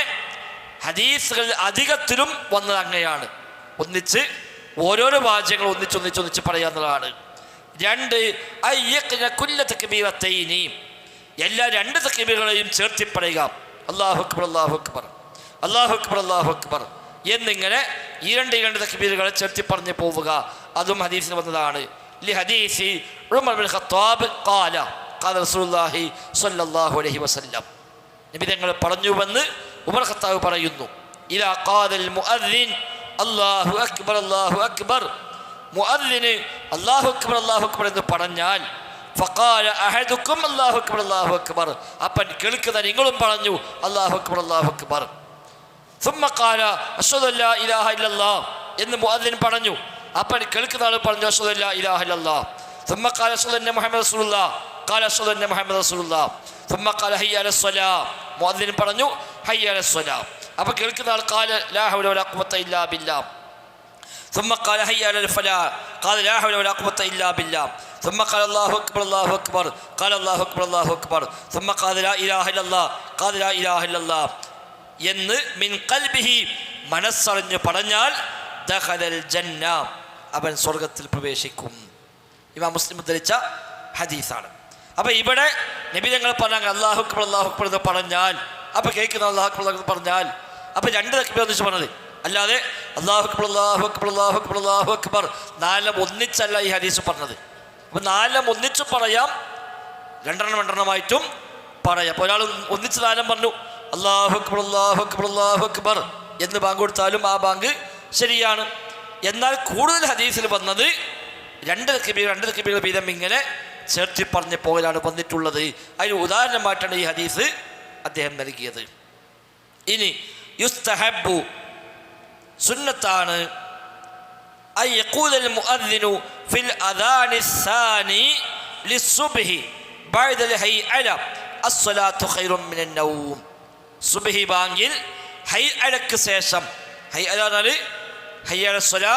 ഹദീസുകൾ അധികത്തിലും വന്നത് അങ്ങനെയാണ്. ഒന്നിച്ച് ഓരോരോ വാചകങ്ങൾ ഒന്നിച്ച് പറയാവുന്നതാണ്. 2 അയ്യഖ്ന കുല്ല തക്ബീറത്തൈനി, എല്ലാ 2 തക്ബീറുകളെയും ചേർത്തി പറയുക. അല്ലാഹു അക്ബർ അല്ലാഹു അക്ബർ അല്ലാഹു അക്ബർ അല്ലാഹു അക്ബർ എന്നിങ്ങനെ ഈ 2 തക്ബീറുകളെ ചേർത്തി പറഞ്ഞു പോവുക. അതും ഹദീസിൽ വന്നതാണ്. ലി ഹദീസി ഉമർ ബിൻ ഖത്താബ് ഖാല ഖാല റസൂലുള്ളാഹി സ്വല്ലല്ലാഹു അലൈഹി വസല്ലം, നബി തങ്ങൾ പറഞ്ഞുവെന്ന് ഉമർ ഖത്താബ് പറയുന്നു. ഇദാ ഖാലൽ മുഅദ്ദിൻ അല്ലാഹു അക്ബർ അല്ലാഹു അക്ബർ, മുഅദ്ദിന് അല്ലാഹു അക്ബർ അല്ലാഹു അക്ബർ എന്ന് പറഞ്ഞാൽ ഫഖാല അഹദുക്കും അല്ലാഹു അക്ബർ അല്ലാഹു അക്ബർ, അപ്പൻ കേൾക്കുന്ന നിങ്ങളും പറഞ്ഞു അല്ലാഹു അക്ബർ അല്ലാഹു അക്ബർ. സുമ്മ ഖാല അശ്ഹദു അല്ലാ ഇലാഹ ഇല്ലല്ലാഹ് എന്ന് മുഅദ്ദിൻ പറഞ്ഞു, അപ്പൻ കേൾക്കുന്ന ആൾ പറഞ്ഞു അശ്ഹദു അല്ലാ ഇലാഹ ഇല്ലല്ലാഹ്. സുമ്മ ഖാല അശ്ഹദു അന്ന മുഹമ്മദ് റസൂലുള്ളാഹ് ഖാല അശ്ഹദു അന്ന മുഹമ്മദ് റസൂലുള്ളാഹ്. സുമ്മ ഖാല ഹയ്യ അലസ് സ്വലാ, മുഅദ്ദിൻ പറഞ്ഞു ഹയ്യ അലസ് സ്വലാ. അപ്പോൾ കേൾക്കുന്ന ആൾ ഖാല ലാ ഹൗല വലാ ഖുവത ഇല്ലാ ബില്ലാഹ്. ثم قال هيا على الفلاح قال لا حول ولا قوة إلا بالله. ثم قال الله أكبر الله أكبر قال الله أكبر الله أكبر. ثم قال لا إله إلا الله قال لا إله إلا الله എന്ന് മിൻ ഖൽബിഹി മനസ്സറിഞ്ഞ് പറഞ്ഞാൽ ദഖലൽ ജന്ന, അവൻ സ്വർഗത്തിൽ പ്രവേശിക്കും. ഇമാം മുസ്ലിം ഉദ്ധരിച്ച ഹദീസാണ്. അപ്പോൾ ഇവിടെ നബി തങ്ങൾ പറഞ്ഞ അല്ലാഹു അക്ബർ എന്ന് പറഞ്ഞാൽ, അപ്പോൾ കേൾക്കുന്ന അല്ലാഹു അക്ബർ എന്ന് പറഞ്ഞാൽ, അപ്പോൾ 2 തക്ബീർ ഒന്നിച്ച് പറഞ്ഞത്, അല്ലാതെ അല്ലാഹു അക്ബർ അല്ലാഹു അക്ബർ അല്ലാഹു അക്ബർ അല്ലാഹു അക്ബർ 4 ഒന്നിച്ചല്ല ഈ ഹദീസ് പറഞ്ഞത്. അപ്പോൾ 4 ഒന്നിച്ച് പറയാം, 2 പറയാം. അപ്പോൾ ഒരാൾ ഒന്നിച്ച് 4 പറഞ്ഞു അല്ലാഹു അക്ബർ അല്ലാഹു അക്ബർ അല്ലാഹു അക്ബർ എന്ന് ബാങ്ക് കൊടുത്താലും ആ ബാങ്ക് ശരിയാണ്. എന്നാൽ കൂടുതൽ ഹദീസിൽ വന്നത് 2 തക്ബീർ വീതം ഇങ്ങനെ ചേർത്തി പറഞ്ഞ് പോകലാണ് വന്നിട്ടുള്ളത്. അതിന് ഉദാഹരണമായിട്ടാണ് ഈ ഹദീസ് അദ്ദേഹം നൽകിയത്. ഇനി യുസ്തഹബ്ബു, സുന്നത്താണ് അയ്യഖൂലൽ മുഅദ്ദിനു ഫിൽ അദാനി സാനി ലിസ്സുബ്ഹി ബഅദൽ ഹയ്അല അസ്സലാത്തു ഖൈറും മിനൻ നൗം. സുബ്ഹി ബാങ്കിൽ ഹയ്അലക്ക് ശേഷം, ഹയ്അല എന്നാൽ ഹയ്യ അലസ് സ്വലാ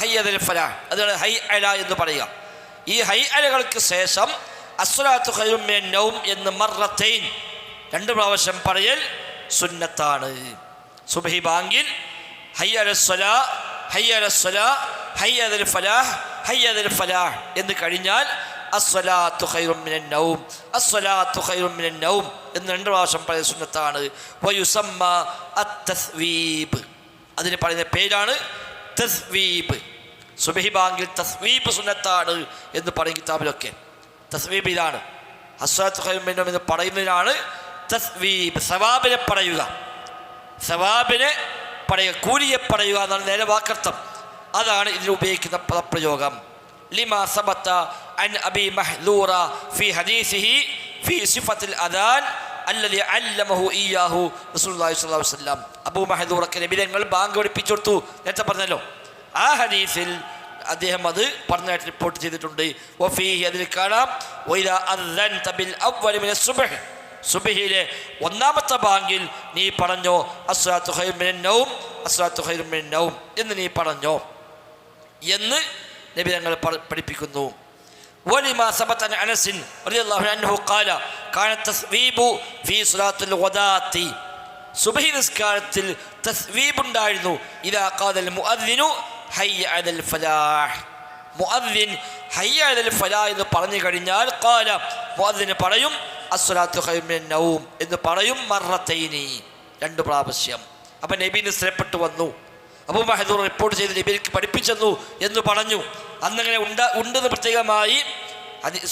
ഹയ്യ അലൽ ഫലാഹ്, അതാണ് ഹയ്അല എന്ന് പറയുക. ഈ ഹയ്അലകൾക്ക് ശേഷം അസ്സലാത്തു ഖൈറും മിനൻ നൗം എന്ന് മർറത്തൈൻ 2 പ്രാവശ്യം പറയൽ സുന്നത്താണ്. സുബ്ഹി ബാങ്കിൽ ഹയ്യ അലസ് സ്വലാ ഹയ്യ അലസ് സ്വലാ ഹയ്യ അലൽ ഫലാഹ് ഹയ്യ അലൽ ഫലാഹ് എന്ന് കഴിഞ്ഞാൽ അസ്സലാത്തു ഖൈറും മിനൻ നൗം അസ്സലാത്തു ഖൈറും മിനൻ നൗം എന്ന് 2 പ്രാവശ്യം പറയുന്ന സുന്നത്താണ്. വയുസമ്മ അത്തസ്വീബ്, അതിന് പറയുന്ന പേരാണ് തസ്വീബ്. സുബഹി ബാങ്കിൽ തസ്വീബ് സുന്നത്താണ് എന്ന് പറയും കിതാബിലൊക്കെ. തസ്വീബ് ഇതാണ്, അസ്സലാത്തു ഖൈറും മിനന്നൗം എന്ന് പറയുന്നതിനാണ് തസ്വീബ്. സവാബിനെ പറയുക, സവാബിനെ പറയുക, കൂലിയെ പറയുക എന്നാണ് നേരെ വാക്കർത്ഥം. അതാണ് ഇതിൽ ഉപയോഗിക്കുന്ന പദപ്രയോഗം. ലിമാ സബത അൻ അബി മഹ്ദൂറ ഫി ഹദീസിഹി ഫി സിഫത്തിൽ അദാൻ അല്ലദി അല്ലമഹു ഇയ്യാഹു റസൂലുള്ളാഹി സ്വല്ലല്ലാഹു അലൈഹി വസല്ലം. അബൂ മഹ്ദൂറക്ക് നബി തങ്ങൾ ബാങ്ക് പഠിപ്പിച്ചു കൊടുത്തു, നേരത്തെ പറഞ്ഞല്ലോ. ആ ഹദീസിൽ അദ്ദേഹം അത് പറഞ്ഞായിട്ട് റിപ്പോർട്ട് ചെയ്തിട്ടുണ്ട്. വഫീഹി, അതിൽ കാണാം, വഇദാ അദ്ദൻത ബിൽ അവ്വലി മിന സുബ്ഹ്, സുബ്ഹിലെ ഒന്നാമത്തെ ബാങ്കിൽ നീ പറഞ്ഞോ അസ്സലാത്തു ഖൈറും മിനന്നൗം, അസ്സലാത്തു ഖൈറും മിനന്നൗം എന്ന് നീ പറഞ്ഞോ എന്ന് നബി തങ്ങൾ പഠിപ്പിക്കുന്നു. വലിമാ സബത അൻ അനസ് റളിയല്ലാഹു അൻഹു ഖാല കാന തസ്വീബു ഫീ സ്വലാത്തുൽ ഗദാത്തി, സുബ്ഹി നിസ്കാരത്തിൽ തസ്വീബ് ഉണ്ടായിരുന്നു. ഇദാ ഖാലൽ മുഅദ്ദിനു ഹയ്യ അലൽ ഫലാഹ്, മുഅദ്ദിൻ ഹയ്യ അലൽ ഫലാഹ് എന്ന് പറഞ്ഞു കഴിഞ്ഞാൽ ഖാല, മുഅദ്ദിന് പറയും അസ്സലാത്തു ഖൈറും മിനന്നൗം എന്ന് പറയും, മറത്തൈനി, 2 പ്രാവശ്യം. അപ്പം നബീന് സ്ഥിരപ്പെട്ടു വന്നു. അബൂ മഹ്ദൂർ റിപ്പോർട്ട് ചെയ്ത് നബിക്ക് പഠിപ്പിച്ചെന്നു എന്ന് പറഞ്ഞു. അന്നങ്ങനെ ഉണ്ടെന്ന് പ്രത്യേകമായി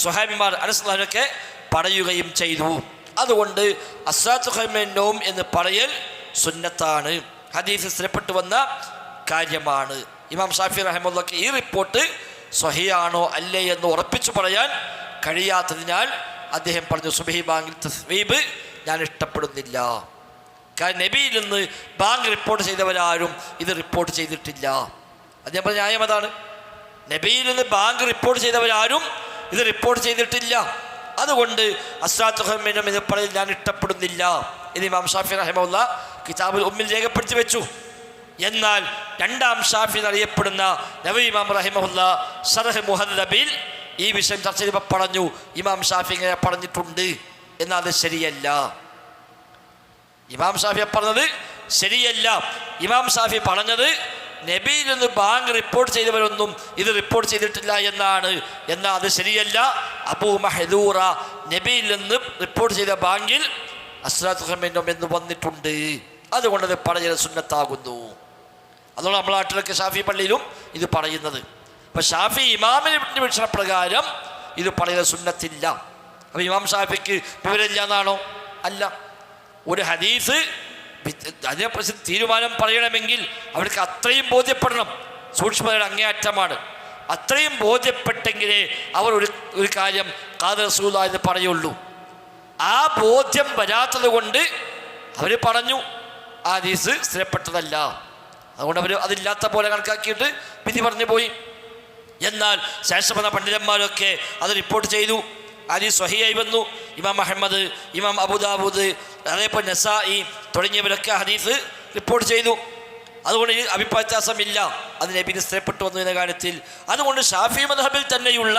സ്വഹാബിമാർ അനസ്ലാനൊക്കെ പറയുകയും ചെയ്തു. അതുകൊണ്ട് അസ്സലാത്തു ഖൈറും മിനന്നൗം എന്ന് പറയൽ സുന്നത്താണ്, ഹദീസ് സ്ഥിരപ്പെട്ടു വന്ന കാര്യമാണ്. ഇമാം ഷാഫി റഹിമഹുല്ലാഹ് ഈ റിപ്പോർട്ട് സ്വഹിയാണോ അല്ലേ എന്ന് ഉറപ്പിച്ചു പറയാൻ കഴിയാത്തതിനാൽ അദ്ദേഹം പറഞ്ഞു സുബ്ഹി ബാങ്കിൽ തസ്വീബ് ഞാൻ ഇഷ്ടപ്പെടുന്നില്ല. കാരണം നബിയിൽ നിന്ന് ബാങ്ക് റിപ്പോർട്ട് ചെയ്തവരാരും ഇത് റിപ്പോർട്ട് ചെയ്തിട്ടില്ല. അദ്ദേഹം പറഞ്ഞ ന്യായം അതാണ്. നബിയിൽ നിന്ന് ബാങ്ക് റിപ്പോർട്ട് ചെയ്തവരാരും ഇത് റിപ്പോർട്ട് ചെയ്തിട്ടില്ല. അതുകൊണ്ട് അസ്സലാത്തു ഖൈറും മിനന്നൗം എന്ന് പറയൽ ഞാൻ ഇഷ്ടപ്പെടുന്നില്ല എന്ന് ഇമാം ഷാഫി റഹിമഹുല്ലാഹ് കിതാബുൽ ഉമ്മിൽ രേഖപ്പെടുത്തി വെച്ചു. എന്നാൽ 2ാം ഷാഫി എന്നറിയപ്പെടുന്ന നവവി ഇമാം റഹിമഹുല്ലാഹ് ശർഹ് മുഹദ്ദബിൽ ഈ വിഷയം ചർച്ച ചെയ്തപ്പോൾ പറഞ്ഞു, ഇമാം ഷാഫി ഇങ്ങനെ പറഞ്ഞിട്ടുണ്ട്, എന്നാൽ അത് ശരിയല്ല. ഇമാം ഷാഫി പറഞ്ഞത് ശരിയല്ല. ഇമാം ഷാഫി പറഞ്ഞത് നബിയിൽ നിന്ന് ബാങ്ക് റിപ്പോർട്ട് ചെയ്തവരൊന്നും ഇത് റിപ്പോർട്ട് ചെയ്തിട്ടില്ല എന്നാണ്. എന്നാൽ അത് ശരിയല്ല. അബൂ മഹ്ദൂറ നബിയിൽ നിന്ന് റിപ്പോർട്ട് ചെയ്ത ബാങ്കിൽ അസ്സലാത്തു ഖൈറും മിനന്നൗം എന്ന് വന്നിട്ടുണ്ട്, അതുകൊണ്ട് അത് പറയുന്നത് സുന്നത്താകുന്നു. അതുകൊണ്ട് നമ്മുടെ നാട്ടിലൊക്കെ ഷാഫി പള്ളിയിലും ഇത് പറയുന്നത്. അപ്പം ഷാഫി ഇമാമിൻ്റെ വീക്ഷണപ്രകാരം ഇത് പറയുന്നത് സുന്നത്തില്ല. അപ്പം ഇമാം ഷാഫിക്ക് വിവരമില്ല എന്നാണോ? അല്ല. ഒരു ഹദീസ് അതിനെക്കുറിച്ച് തീരുമാനം പറയണമെങ്കിൽ അവർക്ക് അത്രയും ബോധ്യപ്പെടണം. സൂക്ഷ്മതയുടെ അങ്ങേയറ്റമാണ്. അത്രയും ബോധ്യപ്പെട്ടെങ്കിലേ അവർ ഒരു കാര്യം ഖാദ റസൂലുള്ളാഹി എന്ന് പറയുള്ളൂ. ആ ബോധ്യം വരാത്തത് കൊണ്ട് അവർ പറഞ്ഞു ആ ഹദീസ് സ്ഥിരപ്പെട്ടതല്ല, അതുകൊണ്ട് അവർ അതില്ലാത്ത പോലെ കണക്കാക്കിയിട്ട് വിധി പറഞ്ഞു പോയി. എന്നാൽ ശേഷം വന്ന പണ്ഡിതന്മാരൊക്കെ അത് റിപ്പോർട്ട് ചെയ്തു, ഹദീസ് സ്വഹീഹായി വന്നു. ഇമാം അഹ്മദ്, ഇമാം അബൂദാവൂദ്, അതേപോലെ നസായി തുടങ്ങിയവരൊക്കെ ഹദീസ് റിപ്പോർട്ട് ചെയ്തു. അതുകൊണ്ട് ഈ അഭിപ്രായ വ്യത്യാസമില്ല, അത് നബിന് സ്ഥിരപ്പെട്ടു വന്നു എന്ന കാര്യത്തിൽ. അതുകൊണ്ട് ഷാഫി മദ്ഹബിൽ തന്നെയുള്ള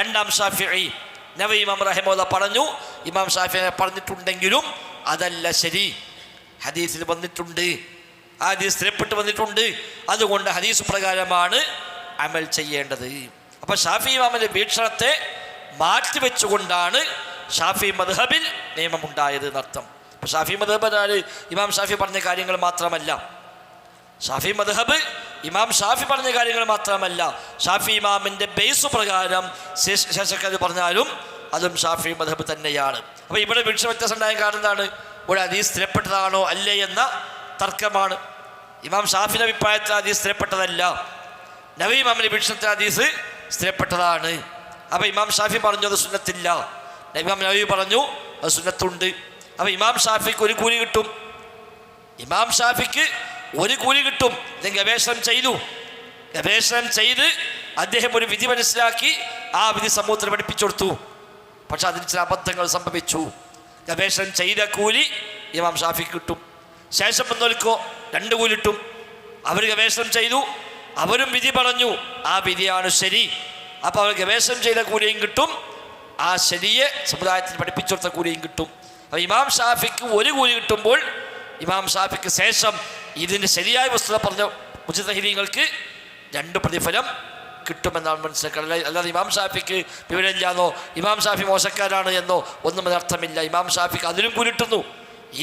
2ാം ഷാഫിഈ നവവി ഇമാം റഹിമഹുല്ലാഹ് പറഞ്ഞു, ഇമാം ഷാഫി പറഞ്ഞിട്ടുണ്ടെങ്കിലും അതല്ല ശരി, ഹദീസിൽ വന്നിട്ടുണ്ട്, ആ ഹദീസ് സ്ഥിരപ്പെട്ട് വന്നിട്ടുണ്ട്, അതുകൊണ്ട് ഹദീസ് പ്രകാരമാണ് അമൽ ചെയ്യേണ്ടത്. അപ്പം ഷാഫി ഇമാമിൻ്റെ വീക്ഷണത്തെ മാറ്റിവെച്ചുകൊണ്ടാണ് ഷാഫി മദ്ഹബിൽ നിയമമുണ്ടായത് എന്നർത്ഥം. അപ്പം ഷാഫി മദ്ഹബ് ഇമാം ഷാഫി പറഞ്ഞ കാര്യങ്ങൾ മാത്രമല്ല, ഷാഫി മദ്ഹബ് ഇമാം ഷാഫി പറഞ്ഞ കാര്യങ്ങൾ മാത്രമല്ല, ഷാഫി ഇമാമിൻ്റെ ബേസ് പ്രകാരം ശേഷക്കാർ പറഞ്ഞാലും അതും ഷാഫി മദ്ഹബ് തന്നെയാണ്. അപ്പോൾ ഇവിടെ വീക്ഷണ വ്യത്യാസം ഉണ്ടായ കാരണം എന്താണ്? ഒരു ഹദീസ് സ്ഥിരപ്പെട്ടതാണോ അല്ലേ എന്ന തർക്കമാണ്. ഇമാം ഷാഫിയുടെ അഭിപ്രായത്തിൽ ഹദീസ് സ്ഥിരപ്പെട്ടതല്ല, നവവി ഇമാമിൻ്റെ വീക്ഷണത്തിൽ ഹദീസ് സ്ഥിരപ്പെട്ടതാണ്. അപ്പോൾ ഇമാം ഷാഫി പറഞ്ഞു അത് സുന്നത്തില്ല, ഇമാം നവവി പറഞ്ഞു അത് സുന്നത്തുണ്ട്. അപ്പോൾ ഇമാം ഷാഫിക്ക് ഒരു കൂലി കിട്ടും, ഇമാം ഷാഫിക്ക് ഒരു കൂലി കിട്ടും. ഇത് ഗവേഷണം ചെയ്തു, ഗവേഷണം ചെയ്ത് അദ്ദേഹം ഒരു വിധി മനസ്സിലാക്കി ആ വിധി സമൂഹത്തിന് പഠിപ്പിച്ചു കൊടുത്തു. പക്ഷെ അതിന് ചില അബദ്ധങ്ങൾ സംഭവിച്ചു. ഗവേഷണം ചെയ്ത കൂലി ഇമാം ഷാഫിക്ക് കിട്ടും, ശേഷം വന്നവർക്കോ 2 കൂലി കിട്ടും. അവർ ഗവേഷണം ചെയ്തു, അവരും വിധി പറഞ്ഞു, ആ വിധിയാണ് ശരി. അപ്പോൾ അവർ ഗവേഷണം ചെയ്ത കൂലിയും കിട്ടും, ആ ശരിയെ സമുദായത്തിന് പഠിപ്പിച്ചു കൊടുത്ത കൂലിയും കിട്ടും. അപ്പോൾ ഇമാം ഷാഫിക്ക് ഒരു കൂലി കിട്ടുമ്പോൾ ഇമാം ഷാഫിക്ക് ശേഷം ഇതിൻ്റെ ശരിയായ വസ്തുത പറഞ്ഞ മുജ്തഹിദീങ്ങൾക്ക് 2 പ്രതിഫലം കിട്ടുമെന്നാണ് മനസ്സിലാക്കുന്നത്. അല്ലാതെ ഇമാം ഷാഫിക്ക് വിവരമില്ലാന്നോ ഇമാം ഷാഫി മോശക്കാരാണ് എന്നോ ഒന്നും അതിനർത്ഥമില്ല. ഇമാം ഷാഫിക്ക് അതിലും കൂലിട്ടുന്നു.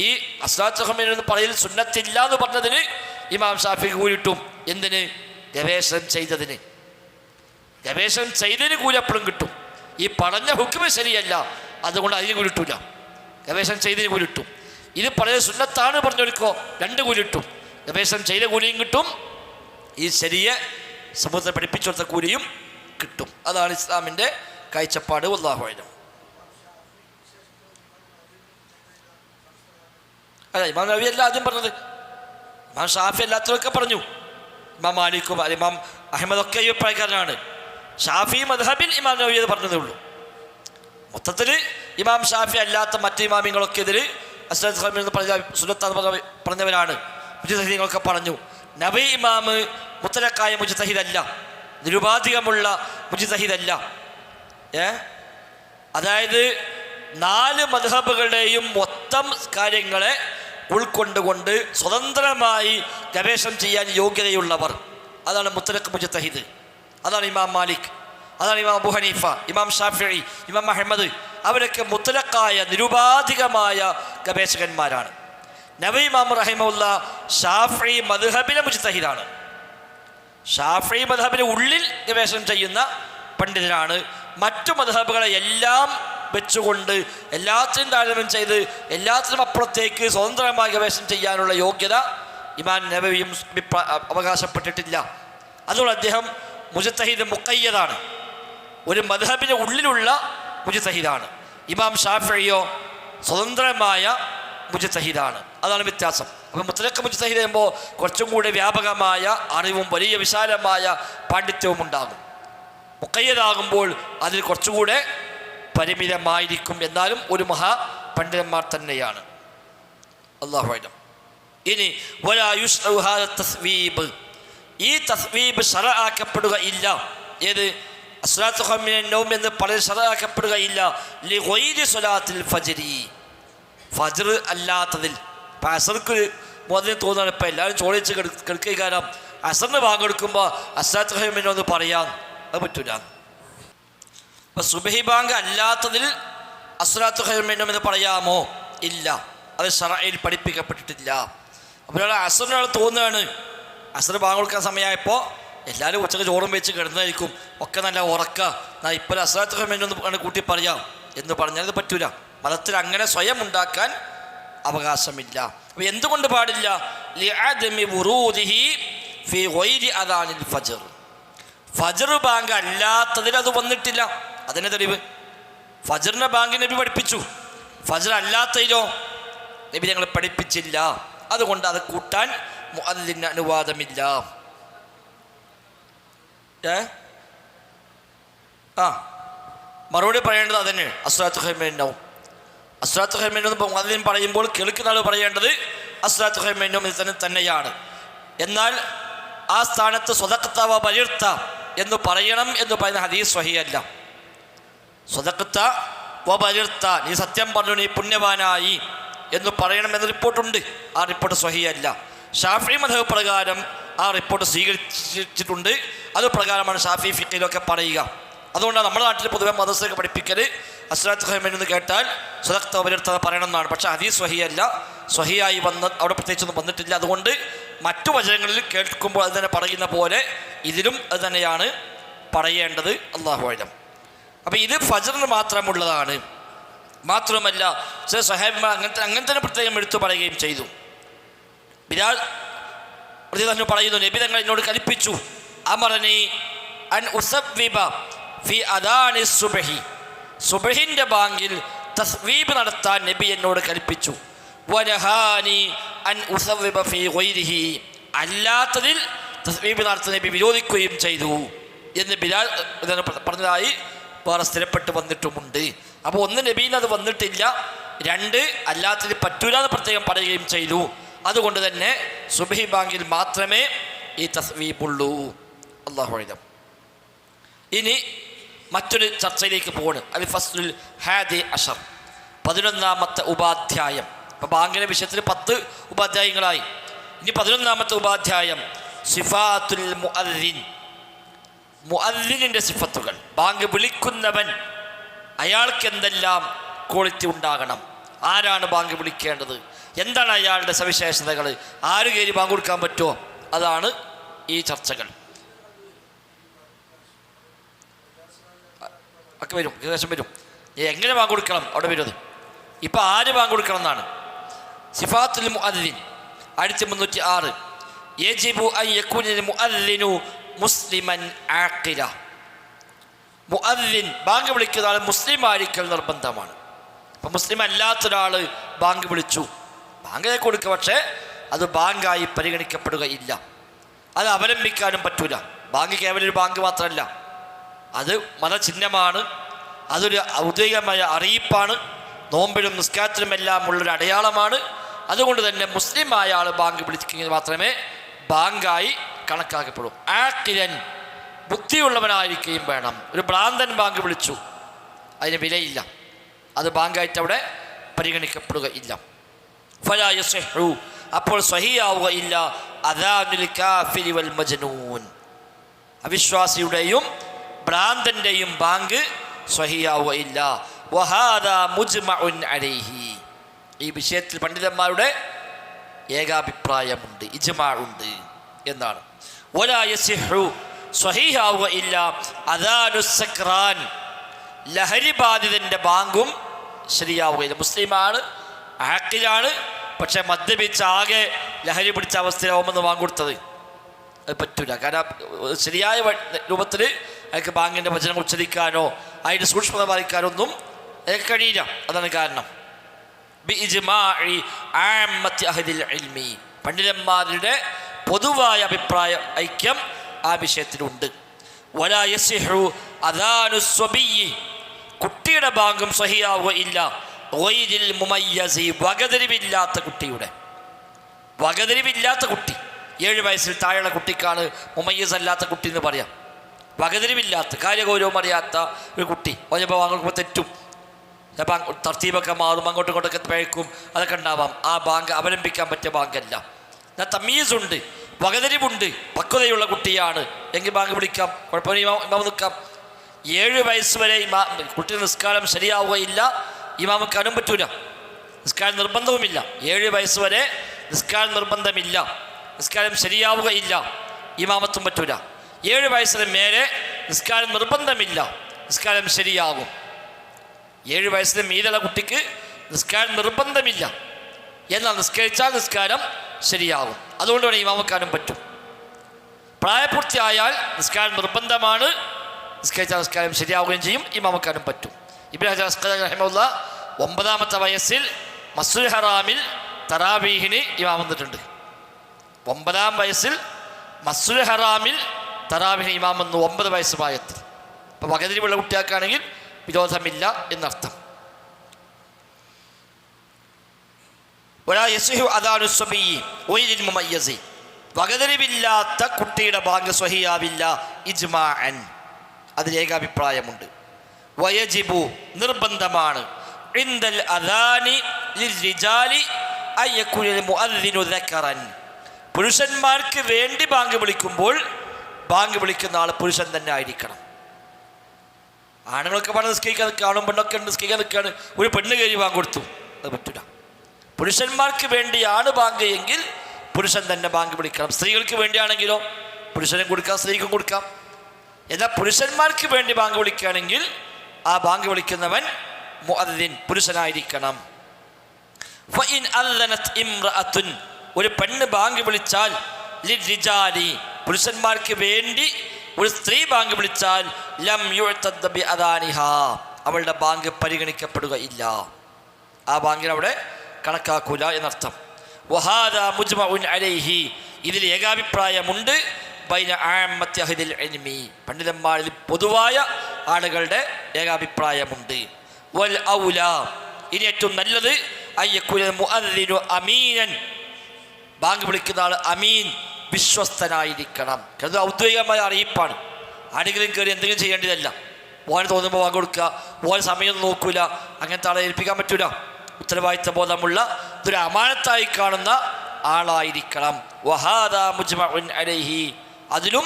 ഈ അസ്സലാത്തു ഖൈറും എന്ന് പറയൽ സുന്നത്തില്ല എന്ന് പറഞ്ഞതിന് ഇമാം ഷാഫിക്ക് കൂലിട്ടും. എന്തിന്? ഗവേഷണം ചെയ്തതിന്. ഗവേഷണം ചെയ്തതിന് കൂലി എപ്പോഴും കിട്ടും. ഈ പറഞ്ഞ ഹുക്മ ശരിയല്ല, അതുകൊണ്ട് അതിന് കൂലി കിട്ടൂല. ഗവേഷണം ചെയ്തതിന് കൂലി കിട്ടും. ഇത് പഴയ സുന്നത്താണ് പറഞ്ഞൊരുക്കോ 2 കൂലി കിട്ടും. ഗവേഷണം ചെയ്ത കൂലിയും കിട്ടും, ഈ ശരിയെ സമൂഹത്തെ പഠിപ്പിച്ചു കൊടുത്ത കൂലിയും കിട്ടും. അതാണ് ഇസ്ലാമിൻ്റെ കാഴ്ചപ്പാട്. വല്ലാഹു അഅലം. അല്ല, ഇമാം നവവി അല്ല ആദ്യം പറഞ്ഞത്. ഇമാം ഷാഫി അല്ലാത്തവരൊക്കെ പറഞ്ഞു. ഇമാം മാലിക്കും ഇമാം അഹമ്മദൊക്കെ ഈ അഭിപ്രായക്കാരനാണ്. ഷാഫി മദ്ഹബിൽ ഇമാം നവവി അത് പറഞ്ഞതേ ഉള്ളൂ. മൊത്തത്തിൽ ഇമാം ഷാഫി അല്ലാത്ത മറ്റ് ഇമാമിങ്ങളൊക്കെ ഇതിൽ സുന്നത്താന്ന് പറഞ്ഞവരാണ്. മുജ്തഹിദീങ്ങളൊക്കെ പറഞ്ഞു. നബി ഇമാമ് മുത്തലക്കായ മുജ്തഹിദല്ല, നിരുപാധികമുള്ള മുജ്തഹിദല്ല. അതായത് 4 മദ്ഹബുകളുടെയും മൊത്തം കാര്യങ്ങളെ ഉൾക്കൊണ്ടുകൊണ്ട് സ്വതന്ത്രമായി ഗവേഷണം ചെയ്യാൻ യോഗ്യതയുള്ളവർ, അതാണ് മുത്തലഖ് മുജ്തഹിദ്. അതാണ് ഇമാം മാലിക്, അതാണ് ഇമാം അബൂ ഹനീഫ, ഇമാം ഷാഫിഈ, ഇമാം അഹ്മദ്. അവരൊക്കെ മുത്തലഖായ നിരുപാധികമായ ഗവേഷകന്മാരാണ്. നബി ഇമാം റഹിമഹുല്ലാ ഷാഫിഈ മദ്ഹബിലെ മുജ്തഹിദാണ്. ഷാഫിഈ മദ്ഹബിന് ഉള്ളിൽ ഗവേഷണം ചെയ്യുന്ന പണ്ഡിതനാണ്. മറ്റു മദ്ഹബുകളെ എല്ലാം വെച്ചുകൊണ്ട് എല്ലാത്തിനും താരതമ്യം ചെയ്ത് എല്ലാത്തിനും അപ്പുറത്തേക്ക് സ്വതന്ത്രമായി ഗവേഷണം ചെയ്യാനുള്ള യോഗ്യത ഇമാം നബവിയും അവകാശപ്പെട്ടിട്ടില്ല. അതുകൊണ്ട് അദ്ദേഹം മുജ്തഹിദ് മുഖയ്യദാണ്, ഒരു മദ്ഹബിൻ്റെ ഉള്ളിലുള്ള മുജ്തഹിദാണ്. ഇമാം ഷാഫിഈയോ സ്വതന്ത്രമായ മുജ്തഹിദാണ്. അതാണ് വ്യത്യാസം. അപ്പോൾ മുത്തലഖ് മുജ്തഹിദ് ചെയ്യുമ്പോൾ കുറച്ചും കൂടി വ്യാപകമായ അറിവും വലിയ വിശാലമായ പാണ്ഡിത്യവും ഉണ്ടാകും. മുഖയ്യദാകുമ്പോൾ അതിൽ കുറച്ചുകൂടെ പരിമിതമായിരിക്കും. എന്നാലും ഒരു മഹാപണ്ഡിതന്മാർ തന്നെയാണ്. അല്ലാഹു അഅലം. ഇനി വലാ യുശ്റഉ ഹാദ തസ്വീബ്, ഈ തസ്വീബ് ശറഅാക്കപ്പെടുക ഇല്ല. ഏത് അസ്സലാത്തു ഖൈറും മിനൻ നൗം എന്ന് പലരും ശറഅാക്കപ്പെടുകയില്ല ലിഗൈരി സ്വലാത്തിൽ ഫജ്രി, ഫജ്ർ അല്ലാത്തതിൽ. ഇപ്പം അസർക്ക് മുതലിന് തോന്നുകയാണ് ഇപ്പം എല്ലാവരും ചോദിച്ച് കിടക്കുക. കാരണം അസറിന് പങ്കെടുക്കുമ്പോൾ അസ്സലാത്തു ഖൈറും മിനൻ ഒന്ന് പറയാം, അത് പറ്റൂല. അപ്പം സുബഹി ബാങ്ക് അല്ലാത്തതിൽ അസ്സലാത്തു ഖൈറും മിനൻ എന്ന് പറയാമോ? ഇല്ല, അത് ശറഇൽ പഠിപ്പിക്കപ്പെട്ടിട്ടില്ല. അപ്പോൾ അസറിനൊരാൾ തോന്നുകയാണ് അസർ ബാങ്ക് കൊടുക്കാൻ സമയമായപ്പോൾ എല്ലാവരും ഉച്ചക്ക് ചോറും വെച്ച് കിടന്നായിരിക്കും, ഒക്കെ നല്ല ഉറക്കുക, ഇപ്പോൾ അസ്സലാത്തു ഖൈറും മിനൻ ഒന്ന് കൂട്ടി പറയാം എന്ന് പറഞ്ഞാൽ അത് പറ്റൂല. മതത്തിൽ അങ്ങനെ സ്വയം ഉണ്ടാക്കാൻ അവകാശമില്ല. അപ്പോൾ എന്തുകൊണ്ട് പാടില്ല? ലിഅദമി വുറൂദിഹി ഫീ ഗൈരി അദാനിൽ ഫജ്ർ, ഫജ്ർ ബാങ്ക് അല്ലാത്തതിൽ അത് വന്നിട്ടില്ല. അതിന് തെളിവ് ഫജ്റിൻ്റെ ബാങ്ക് നബി പഠിപ്പിച്ചു, ഫജ്ർ അല്ലാത്തതിലോ നബി ഞങ്ങൾ പഠിപ്പിച്ചില്ല. അതുകൊണ്ട് അത് കൂട്ടാൻ മുഅദ്ദിന് അനുവാദമില്ല. മറുപടി പറയേണ്ടത് അതന്നെ. അസ്സലാത്തു ഖൈറും മിനൻ നൗം, അസ്സലാത്തു ഖൈറും മിനൻ നൗം മുഅദ്ദിൻ പറയുമ്പോൾ കേൾക്കുന്ന ആൾ പറയേണ്ടത് അസ്സലാത്തു ഖൈറും മിനൻ നൗം ഇത് തന്നെയാണ്. എന്നാൽ ആ സ്ഥാനത്ത് സ്വദഖ്ത വ ബരിർത എന്ന് പറയണം എന്ന് പറയുന്ന ഹദീസ് സ്വഹീഹല്ല. സ്വദഖ്ത വ ബരിർത, നീ സത്യം പറഞ്ഞു, നീ പുണ്യവാനായി എന്ന് പറയണം എന്ന റിപ്പോർട്ടുണ്ട്. ആ റിപ്പോർട്ട് സ്വഹീഹല്ല. ഷാഫിഈ മദ്ഹബ് പ്രകാരം ആ റിപ്പോർട്ട് സ്വീകരിച്ചിട്ടുണ്ട്. അത് പ്രകാരമാണ് ഷാഫിഈ ഫിഖ്ഹിലൊക്കെ പറയുക. അതുകൊണ്ടാണ് നമ്മുടെ നാട്ടിൽ പൊതുവെ മദ്രസയൊക്കെ പഠിപ്പിക്കൽ അസ്സലാത്തു ഖൈറും മിനൻ എന്ന് കേട്ടാൽ സ്വദഖ്ത വ ബരിർത പറയണം എന്നാണ്. പക്ഷേ ഹദീസ് സ്വഹീഹല്ല, സ്വഹീഹായി അവിടെ പ്രത്യേകിച്ചൊന്നും വന്നിട്ടില്ല. അതുകൊണ്ട് മറ്റു വചനങ്ങളിൽ കേൾക്കുമ്പോൾ അത് തന്നെ പറയുന്ന പോലെ ഇതിലും അത് തന്നെയാണ് പറയേണ്ടത്. അല്ലാഹു അഅലം. അപ്പോൾ ഇത് ഫജ്റിന് മാത്രമുള്ളതാണ്. മാത്രമല്ല ചില സ്വഹാബിമാർ അങ്ങനെ തന്നെ പ്രത്യേകം എടുത്തു പറയുകയും ചെയ്തു. ബിലാൽ റളിയല്ലാഹു പറയുന്നു, നബി തങ്ങൾ എന്നോട് കൽപ്പിച്ചു, അമറനി അൻ ഉസവ്വിബ ഫി അദാനി സുബ്ഹി, സുബ്ഹിൻ്റെ ബാങ്കിൽ തസ്വീബ് നടത്താൻ നബി എന്നോട് കൽപ്പിച്ചു. വനഹാനി അൻ ഉസവ്വിബ ഫി ഗൈരിഹി, അല്ലാത്തതിൽ തസ്വീബ് നടത്താൻ നബി വിരോധിക്കുകയും ചെയ്തു എന്ന് ബിലാൽ പറഞ്ഞതായി വേറെ സ്ഥിരപ്പെട്ട് വന്നിട്ടുമുണ്ട്. അപ്പോൾ ഒന്ന് നബീന് അത് വന്നിട്ടില്ല, 2 അല്ലാത്തതിൽ പറ്റൂല എന്ന് പ്രത്യേകം പറയുകയും ചെയ്തു. അതുകൊണ്ട് തന്നെ സുബ്ഹി ബാങ്കിൽ മാത്രമേ ഈ തസ്വീബുള്ളൂ. അല്ലാഹു അഅലം. ഇനി മറ്റൊരു ചർച്ചയിലേക്ക് പോകണം. അൽ ഫസ്ലുൽ ഹാദി അഷർ, 11ാമത്തെ ഉപാധ്യായം. അപ്പോൾ ബാങ്കിൻ്റെ വിഷയത്തിൽ 10 ഉപാധ്യായങ്ങളായി. ഇനി 11ാമത്തെ ഉപാധ്യായം സിഫാത്തുൽ മുഅദ്ദിൻ, മുഅദ്ദിനിൻ്റെ സിഫത്തുകൾ. ബാങ്ക് വിളിക്കുന്നവൻ അയാൾക്ക് എന്തെല്ലാം ക്വാളിറ്റി ഉണ്ടാകണം, ആരാണ് ബാങ്ക് വിളിക്കേണ്ടത്, എന്താണ് അയാളുടെ സവിശേഷതകൾ, ആര് കയറി ബാങ്ക് കൊടുക്കാൻ പറ്റുമോ, അതാണ് ഈ ചർച്ചകൾ. ഒക്കെ വരും, ഏകദേശം വരും. എങ്ങനെ ബാങ്ക് കൊടുക്കണം അവിടെ വരുന്നത്. ഇപ്പം ആര് ബാങ്ക് കൊടുക്കണം എന്നാണ്. സിഫാത്തുൽ മുഅദ്ദിൻ 1306 യജിബു അൻ യകൂനൽ മുഅദ്ദിനു മുസ്ലിമൻ ആഖില. മുഅദ്ദിൻ ബാങ്ക് വിളിക്കുന്ന ആൾ മുസ്ലിം ആയിരിക്കൽ നിർബന്ധമാണ്. അപ്പം മുസ്ലിം അല്ലാത്തൊരാൾ ബാങ്ക് വിളിച്ചു, ബാങ്ക് കൊടുക്കുക, പക്ഷേ അത് ബാങ്കായി പരിഗണിക്കപ്പെടുകയില്ല. അത് അവലംബിക്കാനും പറ്റൂല. ബാങ്ക് കേവലം ഒരു ബാങ്ക് മാത്രമല്ല, അത് മതചിഹ്നമാണ്, അതൊരു ഔദ്യോഗികമായ അറിയിപ്പാണ്, നോമ്പിലും നിസ്കാരത്തിലുമെല്ലാം ഉള്ളൊരു അടയാളമാണ്. അതുകൊണ്ട് തന്നെ മുസ്ലിമായ ആൾ ബാങ്ക് വിളിക്കുന്നത് മാത്രമേ ബാങ്കായി കണക്കാക്കപ്പെടൂ. ആഖിലൻ ബുദ്ധിയുള്ളവനായിരിക്കുകയും വേണം. ഒരു ഭ്രാന്തൻ ബാങ്ക് വിളിച്ചു, അതിന് വിലയില്ല, അത് ബാങ്കായിട്ട് അവിടെ പരിഗണിക്കപ്പെടുകയില്ല. ഫലാ യസിഹു, അപ്പോൾ സ്വഹീയാവുകയില്ല അദാനുൽ കാഫിരി വൽ മജ്നൂൻ, അവിശ്വാസിയുടെയും ഭ്രാന്തൻ്റെയും ബാങ്ക് സ്വഹീയാവുകയില്ല. വഹാദാ മുജ്മഉൻ അലൈഹി, ഈ വിഷയത്തിൽ പണ്ഡിതന്മാരുടെ ഏകാഭിപ്രായമുണ്ട്, ഇജ്മാ ഉണ്ട് എന്നാണ്. വലാ യസിഹു, സ്വഹീഹാവുകയില്ല അദാനുസ് സക്രാൻ, ലഹരി ബാധിതൻ്റെ ബാങ്കും ശരിയാവുകയില്ല. മുസ്ലിമാണ്, ആഖിലാണ്, പക്ഷെ മദ്യപിച്ച ആകെ ലഹരി പിടിച്ച അവസ്ഥയിലാവുമെന്ന് ബാങ്ക് കൊടുത്തത് അത് പറ്റൂല. കാരണം ശരിയായ രൂപത്തിൽ അയാൾക്ക് ബാങ്കിൻ്റെ വചനം ഉച്ചരിക്കാനോ അതിൻ്റെ സൂക്ഷ്മത പാലിക്കാനോ ഒന്നും അയാൾക്ക് കഴിയില്ല. അതാണ് കാരണം. പണ്ഡിതന്മാരുടെ പൊതുവായ അഭിപ്രായ ഐക്യം ആ വിഷയത്തിലുണ്ട്. വലാ യസിഹു അദാനു സ്വബിയ്യി, കുട്ടിയുടെ ബാങ്കും സ്വഹിയാവുകയില്ല. ഗൈരിൽ മുമയ്യസി, വകതിരിവില്ലാത്ത കുട്ടിയുടെ, വകതിരിവില്ലാത്ത കുട്ടി, 7 വയസ്സിൽ താഴെയുള്ള കുട്ടിക്കാണ് മുമയ്യസ് അല്ലാത്ത കുട്ടി എന്ന് പറയാം. വകതിരിവില്ലാത്ത, കാര്യഗൗരവം അറിയാത്ത ഒരു കുട്ടി ചിലപ്പോൾ ബാങ്ക് തെറ്റും, ചിലപ്പോൾ തർത്തീബൊക്കെ മാറും, അങ്ങോട്ടും ഇങ്ങോട്ടൊക്കെ പഴക്കും, അതൊക്കെ ഉണ്ടാവാം. ആ ബാങ്ക് അവലംബിക്കാൻ പറ്റിയ ബാങ്കല്ല. എന്നാൽ തമീസുണ്ട്, വകതിരിവുണ്ട്, പക്വതയുള്ള കുട്ടിയാണ് എങ്കിൽ ബാങ്ക് വിളിക്കാം, കുഴപ്പമില്ല, ഇമാം നിൽക്കാം. 7 വയസ്സ് വരെ കുട്ടിയുടെ നിസ്കാരം ശരിയാവുകയില്ല, ഇമാമക്കാനും പറ്റൂല. നിസ്കാരം നിർബന്ധവുമില്ല, 7 വയസ്സ് വരെ നിസ്കാരം നിർബന്ധമില്ല, നിസ്കാരം ശരിയാവുകയില്ല, ഇമാമത്തും പറ്റൂല. 7 വയസ്സിന് മേലെ നിസ്കാരം നിർബന്ധമില്ല, നിസ്കാരം ശരിയാകും. 7 വയസ്സിന് മീതുള്ള കുട്ടിക്ക് നിസ്കാരം നിർബന്ധമില്ല, എന്നാൽ നിസ്കരിച്ചാൽ നിസ്കാരം ശരിയാകും. അതുകൊണ്ട് തന്നെ ഇമാമക്കാനും പറ്റും. പ്രായപൂർത്തിയായാൽ നിസ്കാരം നിർബന്ധമാണ്, നിസ്കരിച്ചാൽ നിസ്കാരം ശരിയാവുകയും ചെയ്യും, ഇമാമക്കാനും പറ്റും. ഇബ്നു ഹജർ അസ്ഖലാനി റഹിമഹുല്ലാഹ് 9ാമത്തെ വയസ്സിൽ മസ്ജിദുൽ ഹറാമിൽ തറാവീഹിന് ഇമാം വന്നിട്ടുണ്ട്. 9ാം വയസ്സിൽ മസ്ജിദുൽ ഹറാമിൽ തറാവീഹിന് ഇമാം വന്നു, 9 വയസ്സ് പ്രായത്തിൽ. അപ്പോൾ വകതിരിവുള്ള കുട്ടിയാക്കാണെങ്കിൽ വിരോധമില്ല എന്നർത്ഥം. വലാ യസിഹു അദാനു സ്വബിയ്യി ഗൈരിൽ മുമയ്യസി, വകതിരിവില്ലാത്ത കുട്ടിയുടെ ബാങ്ക് സ്വഹിയാവില്ല ഇജ്മാഅൻ, അതിൽ ഏകാഭിപ്രായമുണ്ട്. വയജിബു, നിർബന്ധമാണ്, ഇൻദൽ അദാനി ലിർരിജാലി അൻ യകൂനൽ മുഅദ്ദിനു ദക്കറൻ, പുരുഷന്മാർക്ക് വേണ്ടി ബാങ്ക് വിളിക്കുമ്പോൾ ബാങ്ക് വിളിക്കുന്ന ആൾ പുരുഷൻ തന്നെ ആയിരിക്കണം. ആണുങ്ങളൊക്കെ പറഞ്ഞ് നിസ്കരിക്കാൻ കാണും, പെണ്ണൊക്കെ നിസ്കരിക്കാൻ നിൽക്കുകയാണ്, ഒരു പെണ്ണ് കയറി ബാങ്ക് കൊടുത്തു, അത് പറ്റില്ല. പുരുഷന്മാർക്ക് വേണ്ടിയാണ് ബാങ്ക് എങ്കിൽ പുരുഷൻ തന്നെ ബാങ്ക് വിളിക്കണം. സ്ത്രീകൾക്ക് വേണ്ടിയാണെങ്കിലോ പുരുഷനും കൊടുക്കാം, സ്ത്രീക്കും കൊടുക്കാം. എന്നാൽ പുരുഷന്മാർക്ക് വേണ്ടി ബാങ്ക് വിളിക്കുകയാണെങ്കിൽ ആ ബാങ്ക് വിളിക്കുന്നവൻ മുഅദ്ദിൻ, പുരുഷനായിരിക്കണം. ഫഇൻ അദ്ദനത് ഇംറഅത്തുൻ, ഒരു പെണ്ണ് ബാങ്ക് വിളിച്ചാൽ ലിർരിജാലി, പുരുഷന്മാർക്ക് വേണ്ടി ഒരു സ്ത്രീ ബാങ്ക് വിളിച്ചാൽ ലം യുഅ്തദ ബി അദാനിഹാ, അവളുടെ ബാങ്ക് പരിഗണിക്കപ്പെടുകയില്ല, ആ ബാങ്കിന് അവിടെ കണക്കാക്കൂല എന്നർത്ഥം. വഹാദാ മുജ്മഉൻ അലൈഹി, ഇതിൽ ഏകാഭിപ്രായമുണ്ട് ബൈന ആമ്മത്തി അഹ്ലിൽ ഇൽമി, പണ്ഡിതന്മാരിൽ പൊതുവായ ആളുകളുടെ ഏകാഭിപ്രായമുണ്ട്. വൽ ഔലാ, ഇനി ഏറ്റവും നല്ലത് അയ്യകുന മുഅദ്ദിനു അമീനൻ, ബാങ്ക് വിളിക്കുന്ന ആൾ അമീൻ, വിശ്വസ്തനായിരിക്കണം. അത് ഔദ്യോഗികമായ അറിയിപ്പാണ്, ആരെങ്കിലും കയറി എന്തെങ്കിലും ചെയ്യേണ്ടതല്ല. ഓന് തോന്നുമ്പോൾ ബാങ്ക് കൊടുക്കുക, ഓൻ സമയം നോക്കൂല, അങ്ങനത്തെ ആളെ ഏൽപ്പിക്കാൻ പറ്റൂല. ഉത്തരവാദിത്ത ബോധമുള്ള ഇതൊരു അമാനത്തായി കാണുന്ന ആളായിരിക്കണം. വഹാദാ മുജ്മഉൻ അലൈഹി, അതിലും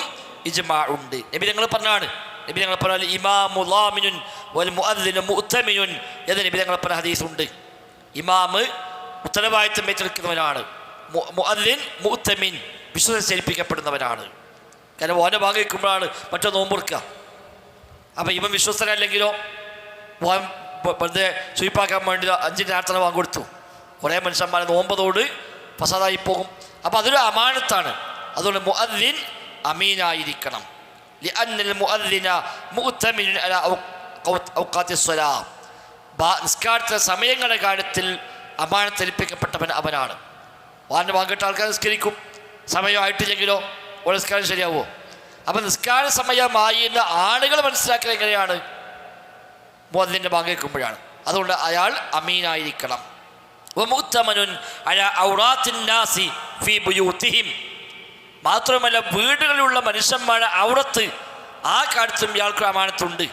ഇജ്മാ ഉണ്ട്. നബി ഞങ്ങൾ പറഞ്ഞാണ്, നബി ഞങ്ങൾ പറഞ്ഞാൽ ഇമാമു ളാമിനുൻ വൽ മുഅദ്ദിനു മുഅ്തമിനുൻ എന്ന് നബി ഞങ്ങൾ പറഞ്ഞ ഹദീസുണ്ട്. ഇമാമ് ഉത്തരവാദിത്തം ഏറ്റെടുക്കുന്നവനാണ്, മുഅദ്ദിൻ മുഅ്തമിൻ വിശ്വസിച്ചേൽപ്പിക്കപ്പെടുന്നവനാണ്. കാരണം ഓനെ ഭാഗം വയ്ക്കുമ്പോഴാണ് മറ്റോ നോമ്പുറുക്കുക. അപ്പം ഇവൻ വിശ്വസ്തനല്ലെങ്കിലോ വെറുതെ സ്വീപ്പാക്കാൻ വേണ്ടി 5 നേരത്തിന് വാങ്ങി കൊടുത്തു. കുറേ മനുഷ്യന്മാരെ നോമ്പതോട് ഫസാദായി പോകും. അപ്പോൾ അതൊരു അമാനത്താണ്. അതുകൊണ്ട് മുഅദ്ദിൻ അമീനായിരിക്കണം. ലിഅന്നൽ മുഅദ്ദിന മുഅ്തമിനുൻ അലാ ഔഖാത്തിസ് സ്വലാ. നിസ്കാരത്തിലെ സമയങ്ങളുടെ കാര്യത്തിൽ അമാനത്തേൽപ്പിക്കപ്പെട്ടവൻ അവനാണ്. വാങ്ങിട്ട ആൾക്കാർ നിസ്കരിക്കും, സമയമായിട്ടില്ലെങ്കിലോ ഒരു നിസ്കാരം ശരിയാവുമോ? അപ്പം നിസ്കാര സമയമായി എന്ന് ആളുകൾ മനസ്സിലാക്കുന്നത് എങ്ങനെയാണ്? മുഅദ്ദിൻ്റെ ബാങ്ക് കേൾക്കുമ്പോഴാണ്. അതുകൊണ്ട് അയാൾ അമീനായിരിക്കണം. വമുഅ്തമനുൻ അലാ ഔറാത്തിൻ നാസി ഫീ ബുയൂതിഹിം. മാത്രമല്ല വീടുകളിലുള്ള മനുഷ്യന്മാരുടെ ഔറത്ത് ആ കാര്യത്തിലും ഇയാൾക്ക് അമാനത്തുണ്ട്.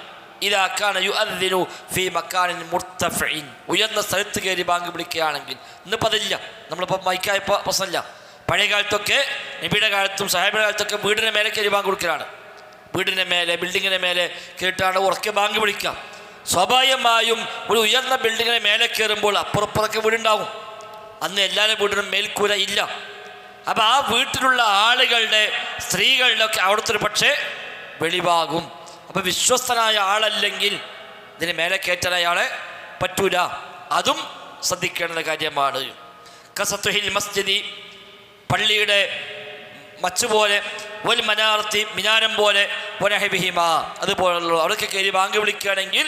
ഇതാക്കാണ് യുഅദ്ദിനു ഫീ മക്കാനിൻ മുർതഫഇൻ. ഉയർന്ന സ്ഥലത്ത് കയറി ബാങ്ക് വിളിക്കുകയാണെങ്കിൽ. ഇന്നിപ്പോൾ അതില്ല, നമ്മളിപ്പോൾ മൈക്കായപ്പോൾ പ്രശ്നമില്ല. പഴയ കാലത്തൊക്കെ നബിയുടെ കാലത്തും സഹാബിയുടെ കാലത്തൊക്കെ വീടിൻ്റെ മേലെ കയറി ബാങ്ക് കൊടുക്കലാണ്. വീടിൻ്റെ മേലെ ബിൽഡിങ്ങിൻ്റെ മേലെ കേട്ടാണ് ഉറക്കെ ബാങ്ക് വിളിക്കാം. സ്വാഭാവികമായും ഒരു ഉയർന്ന ബിൽഡിങ്ങിന് മേലെ കയറുമ്പോൾ അപ്പുറപ്പുറക്കെ വീടുണ്ടാവും. അന്ന് എല്ലാവരുടെ വീടിനും മേൽക്കൂര ഇല്ല. അപ്പോൾ ആ വീട്ടിലുള്ള ആളുകളുടെ സ്ത്രീകളുടെ ഒക്കെ അവിടുത്തെ ഒരു പക്ഷേ വെളിവാകും. അപ്പോൾ വിശ്വസ്തനായ ആളല്ലെങ്കിൽ ഇതിന് മേലെ കയറ്റാൻ അയാളെ പറ്റൂല. അതും ശ്രദ്ധിക്കേണ്ട കാര്യമാണ്. കസത്തുഹിൽ മസ്ജിദി, പള്ളിയുടെ മച്ചുപോലെ, വൽ മനാറത്തി, മിനാരം പോലെ, വനഹബിഹിമ, അതുപോലുള്ള അവിടെയൊക്കെ കയറി ബാങ്ക് വിളിക്കുകയാണെങ്കിൽ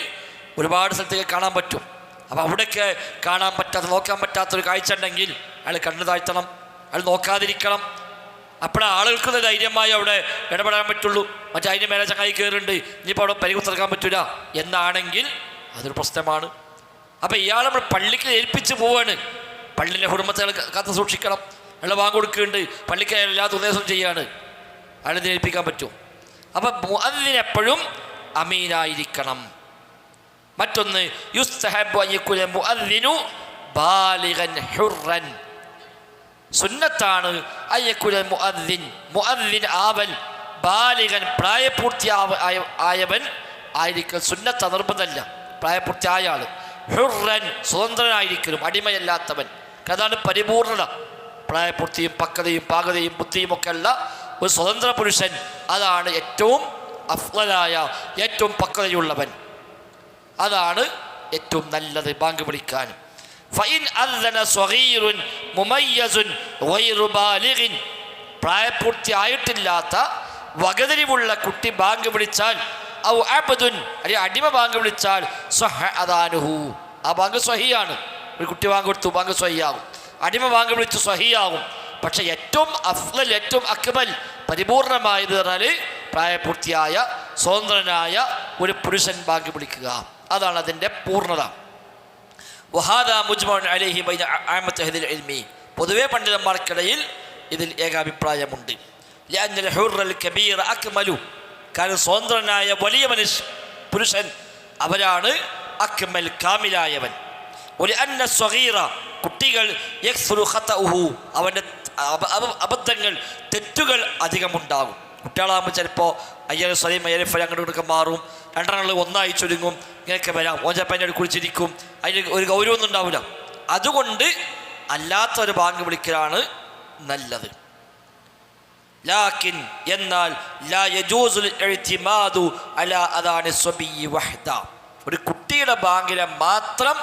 ഒരുപാട് സ്ഥലത്തേക്ക് കാണാൻ പറ്റും. അപ്പോൾ അവിടെയൊക്കെ കാണാൻ പറ്റാത്ത, നോക്കാൻ പറ്റാത്തൊരു കാഴ്ച ഉണ്ടെങ്കിൽ അയാൾ കണ്ണു താഴ്ത്തണം, അയാൾ നോക്കാതിരിക്കണം. അപ്പോഴാണ് ആളുകൾക്ക് ധൈര്യമായി അവിടെ ഇടപെടാൻ പറ്റുള്ളൂ. മറ്റേ അതിൻ്റെ മേലെ ചങ്ങായി കയറുന്നുണ്ട്, ഇനിയിപ്പോൾ അവിടെ പരികുത്തിറക്കാൻ പറ്റൂല എന്നാണെങ്കിൽ അതൊരു പ്രശ്നമാണ്. അപ്പോൾ ഇയാൾ നമ്മൾ പള്ളിക്ക് ഏൽപ്പിച്ച് പോവാണ്. പള്ളിൻ്റെ കുടുംബത്തെ കാത്ത് സൂക്ഷിക്കണം. അയാൾ ബാങ്ക് കൊടുക്കുന്നുണ്ട്, പള്ളിക്ക് എല്ലാ ഉപദേശവും ചെയ്യാണ്, അയാളിത് ഏൽപ്പിക്കാൻ പറ്റും. അപ്പം മുഅദ്ദിനെപ്പോഴും അമീനായിരിക്കണം. മറ്റൊന്ന് യുസ്തഹബ്ബു അൻ യകൂന മുഅദ്ദിനു ബാലിഗൻ ഹുർറൻ. സുന്നത്താണ് അയ്യക്കുല മുഅദ്ദിൻ, മുഅദ്ദിൻ ആവൽ ബാലിഗൻ, പ്രായപൂർത്തിയായവൻ ആയിരിക്കൽ സുന്നത്ത്. നിർബന്ധമല്ല, പ്രായപൂർത്തിയായ ആൾ. ഹുർറൻ, സ്വതന്ത്രനായിരിക്കലും, അടിമയല്ലാത്തവൻ. അതാണ് പരിപൂർണത. പ്രായപൂർത്തിയും പക്വതയും പാകതയും ബുദ്ധിയും ഒക്കെ ഉള്ള ഒരു സ്വതന്ത്ര പുരുഷൻ, അതാണ് ഏറ്റവും അഫ്ളലായ, ഏറ്റവും പക്വതയുള്ളവൻ. അതാണ് ഏറ്റവും നല്ലത് ബാങ്ക് വിളിക്കാൻ. ഫഇൻ അദ്ദന സ്വഗീറുൻ മുമയ്യസുൻ ഗൈറു ബാലിഗിൻ, പ്രായപൂർത്തിയായിട്ടില്ലാത്ത വകതിരിവുള്ള കുട്ടി ബാങ്ക് വിളിച്ചാൽ, ഔ അബ്ദുൻ, അല്ലെങ്കിൽ അടിമ ബാങ്ക് വിളിച്ചാൽ, സ്വഹ അദാനുഹു, ആ ബാങ്ക് സ്വഹിയാണ്. ഒരു കുട്ടി ബാങ്ക് കൊടുത്തു, ബാങ്ക് സ്വഹിയാകും. അടിമ ബാങ്ക് വിളിച്ചു സ്വഹിയാകും. പക്ഷെ ഏറ്റവും അഫ്ളൽ, ഏറ്റവും അക്മൽ, പരിപൂർണമായത് പറഞ്ഞാൽ പ്രായപൂർത്തിയായ സ്വതന്ത്രനായ ഒരു പുരുഷൻ ബാങ്ക് വിളിക്കുക. അതാണ് അതിൻ്റെ പൂർണ്ണത. വഹാദാ മുജ്മഉൻ അലൈഹി ബൈന അഅമ്മത്തി അഹ്ലിൽ ഇൽമി, പൊതുവെ പണ്ഡിതന്മാർക്കിടയിൽ ഇതിൽ ഏകാഭിപ്രായമുണ്ട്. ലിഅന്നൽ ഹുർറൽ കബീർ അക്മലു, കാരണം സ്വതന്ത്രനായ വലിയ പുരുഷൻ അവരാണ് അക്മൽ, കാമിലായവൻ. വലിഅന്ന സ്വഗീറ, കുട്ടികൾ യക്സുറു ഖതഉഹു, അവൻ്റെ അബദ്ധങ്ങൾ, തെറ്റുകൾ അധികമുണ്ടാകും. കുട്ടികളാകുമ്പോൾ ചിലപ്പോൾ അയ്യർ സ്വലീം അയ്യർ ഫലം അങ്ങോട്ട് കൊടുക്കാൻ മാറും, രണ്ടെണ്ണങ്ങൾ ഒന്നായി ചുരുങ്ങും, ഇങ്ങനെയൊക്കെ വരാം. ഓഞ്ചപ്പൻ്റെ കുളിച്ചിരിക്കും, അതിന് ഒരു ഗൗരവമൊന്നും ഉണ്ടാവില്ല. അതുകൊണ്ട് അല്ലാത്തൊരു ബാങ്ക് വിളിക്കലാണ് നല്ലത്. ലാക്കിൻ, എന്നാൽ ലാ യജൂസുൽ ഇഅ്തിമാദു അലാ അദാനി സ്വബിയ്യി വഹ്ദ, ഒരു കുട്ടിയുടെ ബാങ്കിനെ മാത്രം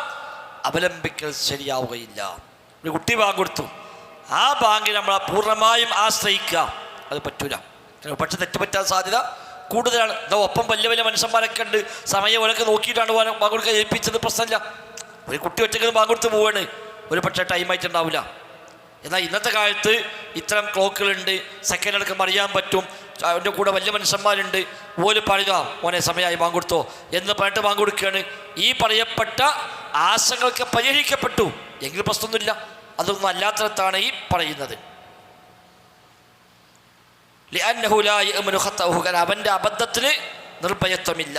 അവലംബിക്കൽ ശരിയാവുകയില്ല. ഒരു കുട്ടി ബാങ്ക് കൊടുത്തു, ആ ബാങ്കിനെ നമ്മൾ പൂർണ്ണമായും ആശ്രയിക്കുക, അത് പറ്റൂല. പക്ഷെ തെറ്റുപറ്റാൻ സാധ്യത കൂടുതലാണ്. എന്നാൽ ഒപ്പം വലിയ വലിയ മനുഷ്യന്മാരൊക്കെ ഉണ്ട്, സമയം ഓരൊക്കെ നോക്കിയിട്ടാണ് ബാങ്ക് കൊടുക്കാൻ ഏൽപ്പിച്ചത്, പ്രശ്നമില്ല. ഒരു കുട്ടി ഒറ്റയ്ക്ക് ബാങ്ക് കൊടുത്ത് പോവാണ്, ഒരു പക്ഷേ ടൈമായിട്ടുണ്ടാവില്ല. എന്നാൽ ഇന്നത്തെ കാലത്ത് ഇത്തരം ക്ലോക്കുകളുണ്ട്, സെക്കൻഡ് അടക്കം അറിയാൻ പറ്റും. അവൻ്റെ കൂടെ വലിയ മനുഷ്യന്മാരുണ്ട്, ഓല് പറയുക മോനെ സമയമായി ബാങ്ക് കൊടുത്തോ എന്ന് പറഞ്ഞിട്ട് ബാങ്ക് കൊടുക്കുകയാണ്. ഈ പറയപ്പെട്ട ആശങ്കകളൊക്കെ പരിഹരിക്കപ്പെട്ടു എങ്കിൽ പ്രശ്നമൊന്നുമില്ല. അതൊന്നും അല്ലാത്തടത്താണ് ഈ പറയുന്നത്. അവൻ്റെ അബദ്ധത്തിന് നിർഭയത്വമില്ല.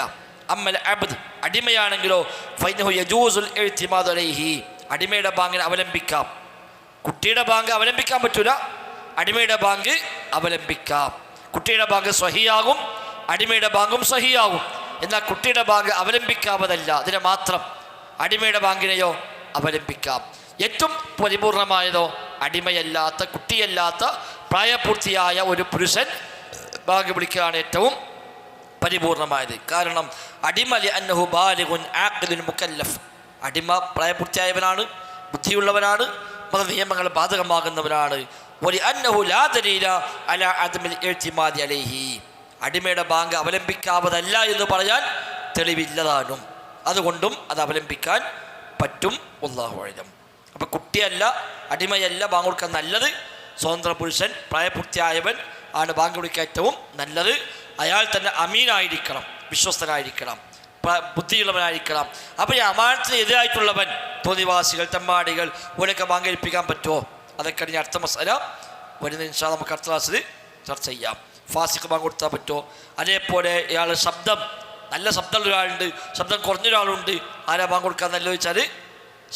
അമ്മൽ അബ്ദ്, അടിമയാണെങ്കിലോ ഫൈനഹു യജൂസുൽ ഇഅ്തിമാദു അലൈഹി, അടിമയുടെ ബാങ്കിനെ അവലംബിക്കാം. കുട്ടിയുടെ ബാങ്ക് അവലംബിക്കാൻ പറ്റൂല, അടിമയുടെ ബാങ്ക് അവലംബിക്കാം. കുട്ടിയുടെ ബാങ്ക് സ്വഹിയാകും, അടിമയുടെ ബാങ്കും സ്വഹിയാകും. എന്നാൽ കുട്ടിയുടെ ബാങ്ക് അവലംബിക്കാവതല്ല, അതിനെ മാത്രം. അടിമയുടെ ബാങ്കിനെയോ അവലംബിക്കാം. ഏറ്റവും പരിപൂർണമായതോ അടിമയല്ലാത്ത, കുട്ടിയല്ലാത്ത, പ്രായപൂർത്തിയായ ഒരു പുരുഷൻ ബാങ്ക് വിളിക്കുകയാണ് ഏറ്റവും പരിപൂർണമായത്. കാരണം അടിമ ലിഅന്നഹു ബാലിഗുൻ ആഖിലുൻ മുകല്ലഫ്, അടിമ പ്രായപൂർത്തിയായവനാണ്, ബുദ്ധിയുള്ളവനാണ്, മത നിയമങ്ങൾ ബാധകമാകുന്നവനാണ്. വലിഅന്നഹു ലാ ദലീല അലാ അദമിൽ ഇഅ്തിമാദി അലൈഹി, അടിമയുടെ ബാങ്ക് അവലംബിക്കാവതല്ല എന്ന് പറയാൻ തെളിവില്ലതാനും, അതുകൊണ്ടും അത് അവലംബിക്കാൻ പറ്റും. വല്ലാഹു അഅലം. അപ്പം കുട്ടിയല്ല, അടിമയല്ല ബാങ്ക് കൊടുക്കാൻ നല്ലത്, സ്വതന്ത്ര പുരുഷൻ പ്രായപൂർത്തിയായവൻ ആണ് ബാങ്ക് വിളിക്കാൻ ഏറ്റവും നല്ലത്. അയാൾ തന്നെ അമീനായിരിക്കണം, വിശ്വസ്തനായിരിക്കണം, ബുദ്ധിയുള്ളവനായിരിക്കണം. അപ്പോൾ ഈ അമാനത്തിന് എതിരായിട്ടുള്ളവൻ, തോന്നിവാസികൾ, തെമ്മാടികൾ, ഓരൊക്കെ ബാങ്ക് ഏൽപ്പിക്കാൻ പറ്റുമോ? അതൊക്കെ ഇനി അടുത്ത മസല വരുന്ന ഇൻഷാ അല്ലാഹ് നമുക്ക് അടുത്ത ക്ലാസ്സിൽ ചർച്ച ചെയ്യാം. ഫാസിഖ് ബാങ്ക് കൊടുത്താൽ പറ്റുമോ? അതേപോലെ ഇയാൾ ശബ്ദം, നല്ല ശബ്ദമുള്ള ഒരാളുണ്ട്, ശബ്ദം കുറഞ്ഞൊരാളുണ്ട്, ആരാ ബാങ്ക് കൊടുക്കാൻ നല്ലത് ചോദിച്ചാൽ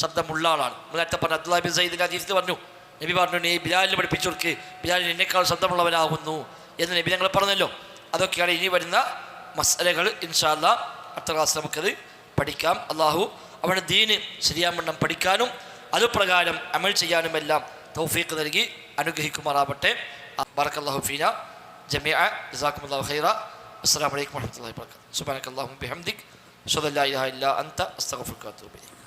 ശബ്ദമുള്ള ആളാണ്. നേരത്തെ പറഞ്ഞ അബ്ദുല്ലാഹി ബിൻ സയ്യിദിൻ്റെ ഹദീസിൽ പറഞ്ഞു, നബി പറഞ്ഞു നീ ബിലാലിന് പഠിപ്പിച്ചു കൊടുക്ക്, ബിലാലിന് എന്നെക്കാൾ ശബ്ദമുള്ളവനാകുന്നു എന്ന് നബി ഞങ്ങൾ പറഞ്ഞല്ലോ. അതൊക്കെയാണ് ഇനി വരുന്ന മസലകൾ. ഇൻഷാ അല്ലാഹ് അടുത്ത ക്ലാസ് നമുക്കത് പഠിക്കാം. അള്ളാഹു അവൻ്റെ ദീന് ശരിയാവണ്ണം പഠിക്കാനും അതുപ്രകാരം അമൽ ചെയ്യാനുമെല്ലാം തൗഫീഖ് നൽകി അനുഗ്രഹിക്കുമാറാവട്ടെ. ബറക്കല്ലാഹു ഫീന ജമീഅ. ജസാക്കുമുല്ലാഹു ഖൈറ. അസ്സലാമു അലൈക്കും വറഹ്മത്തുള്ളാഹി വബറകാതുഹു. സുബ്ഹാനക്കല്ലാഹുമ്മ ബിഹംദിക അശ്ഹദു അല്ലാ ഇലാഹ ഇല്ലാ അൻത അസ്തഗ്ഫിറുക വഅതൂബു ഇലൈക്.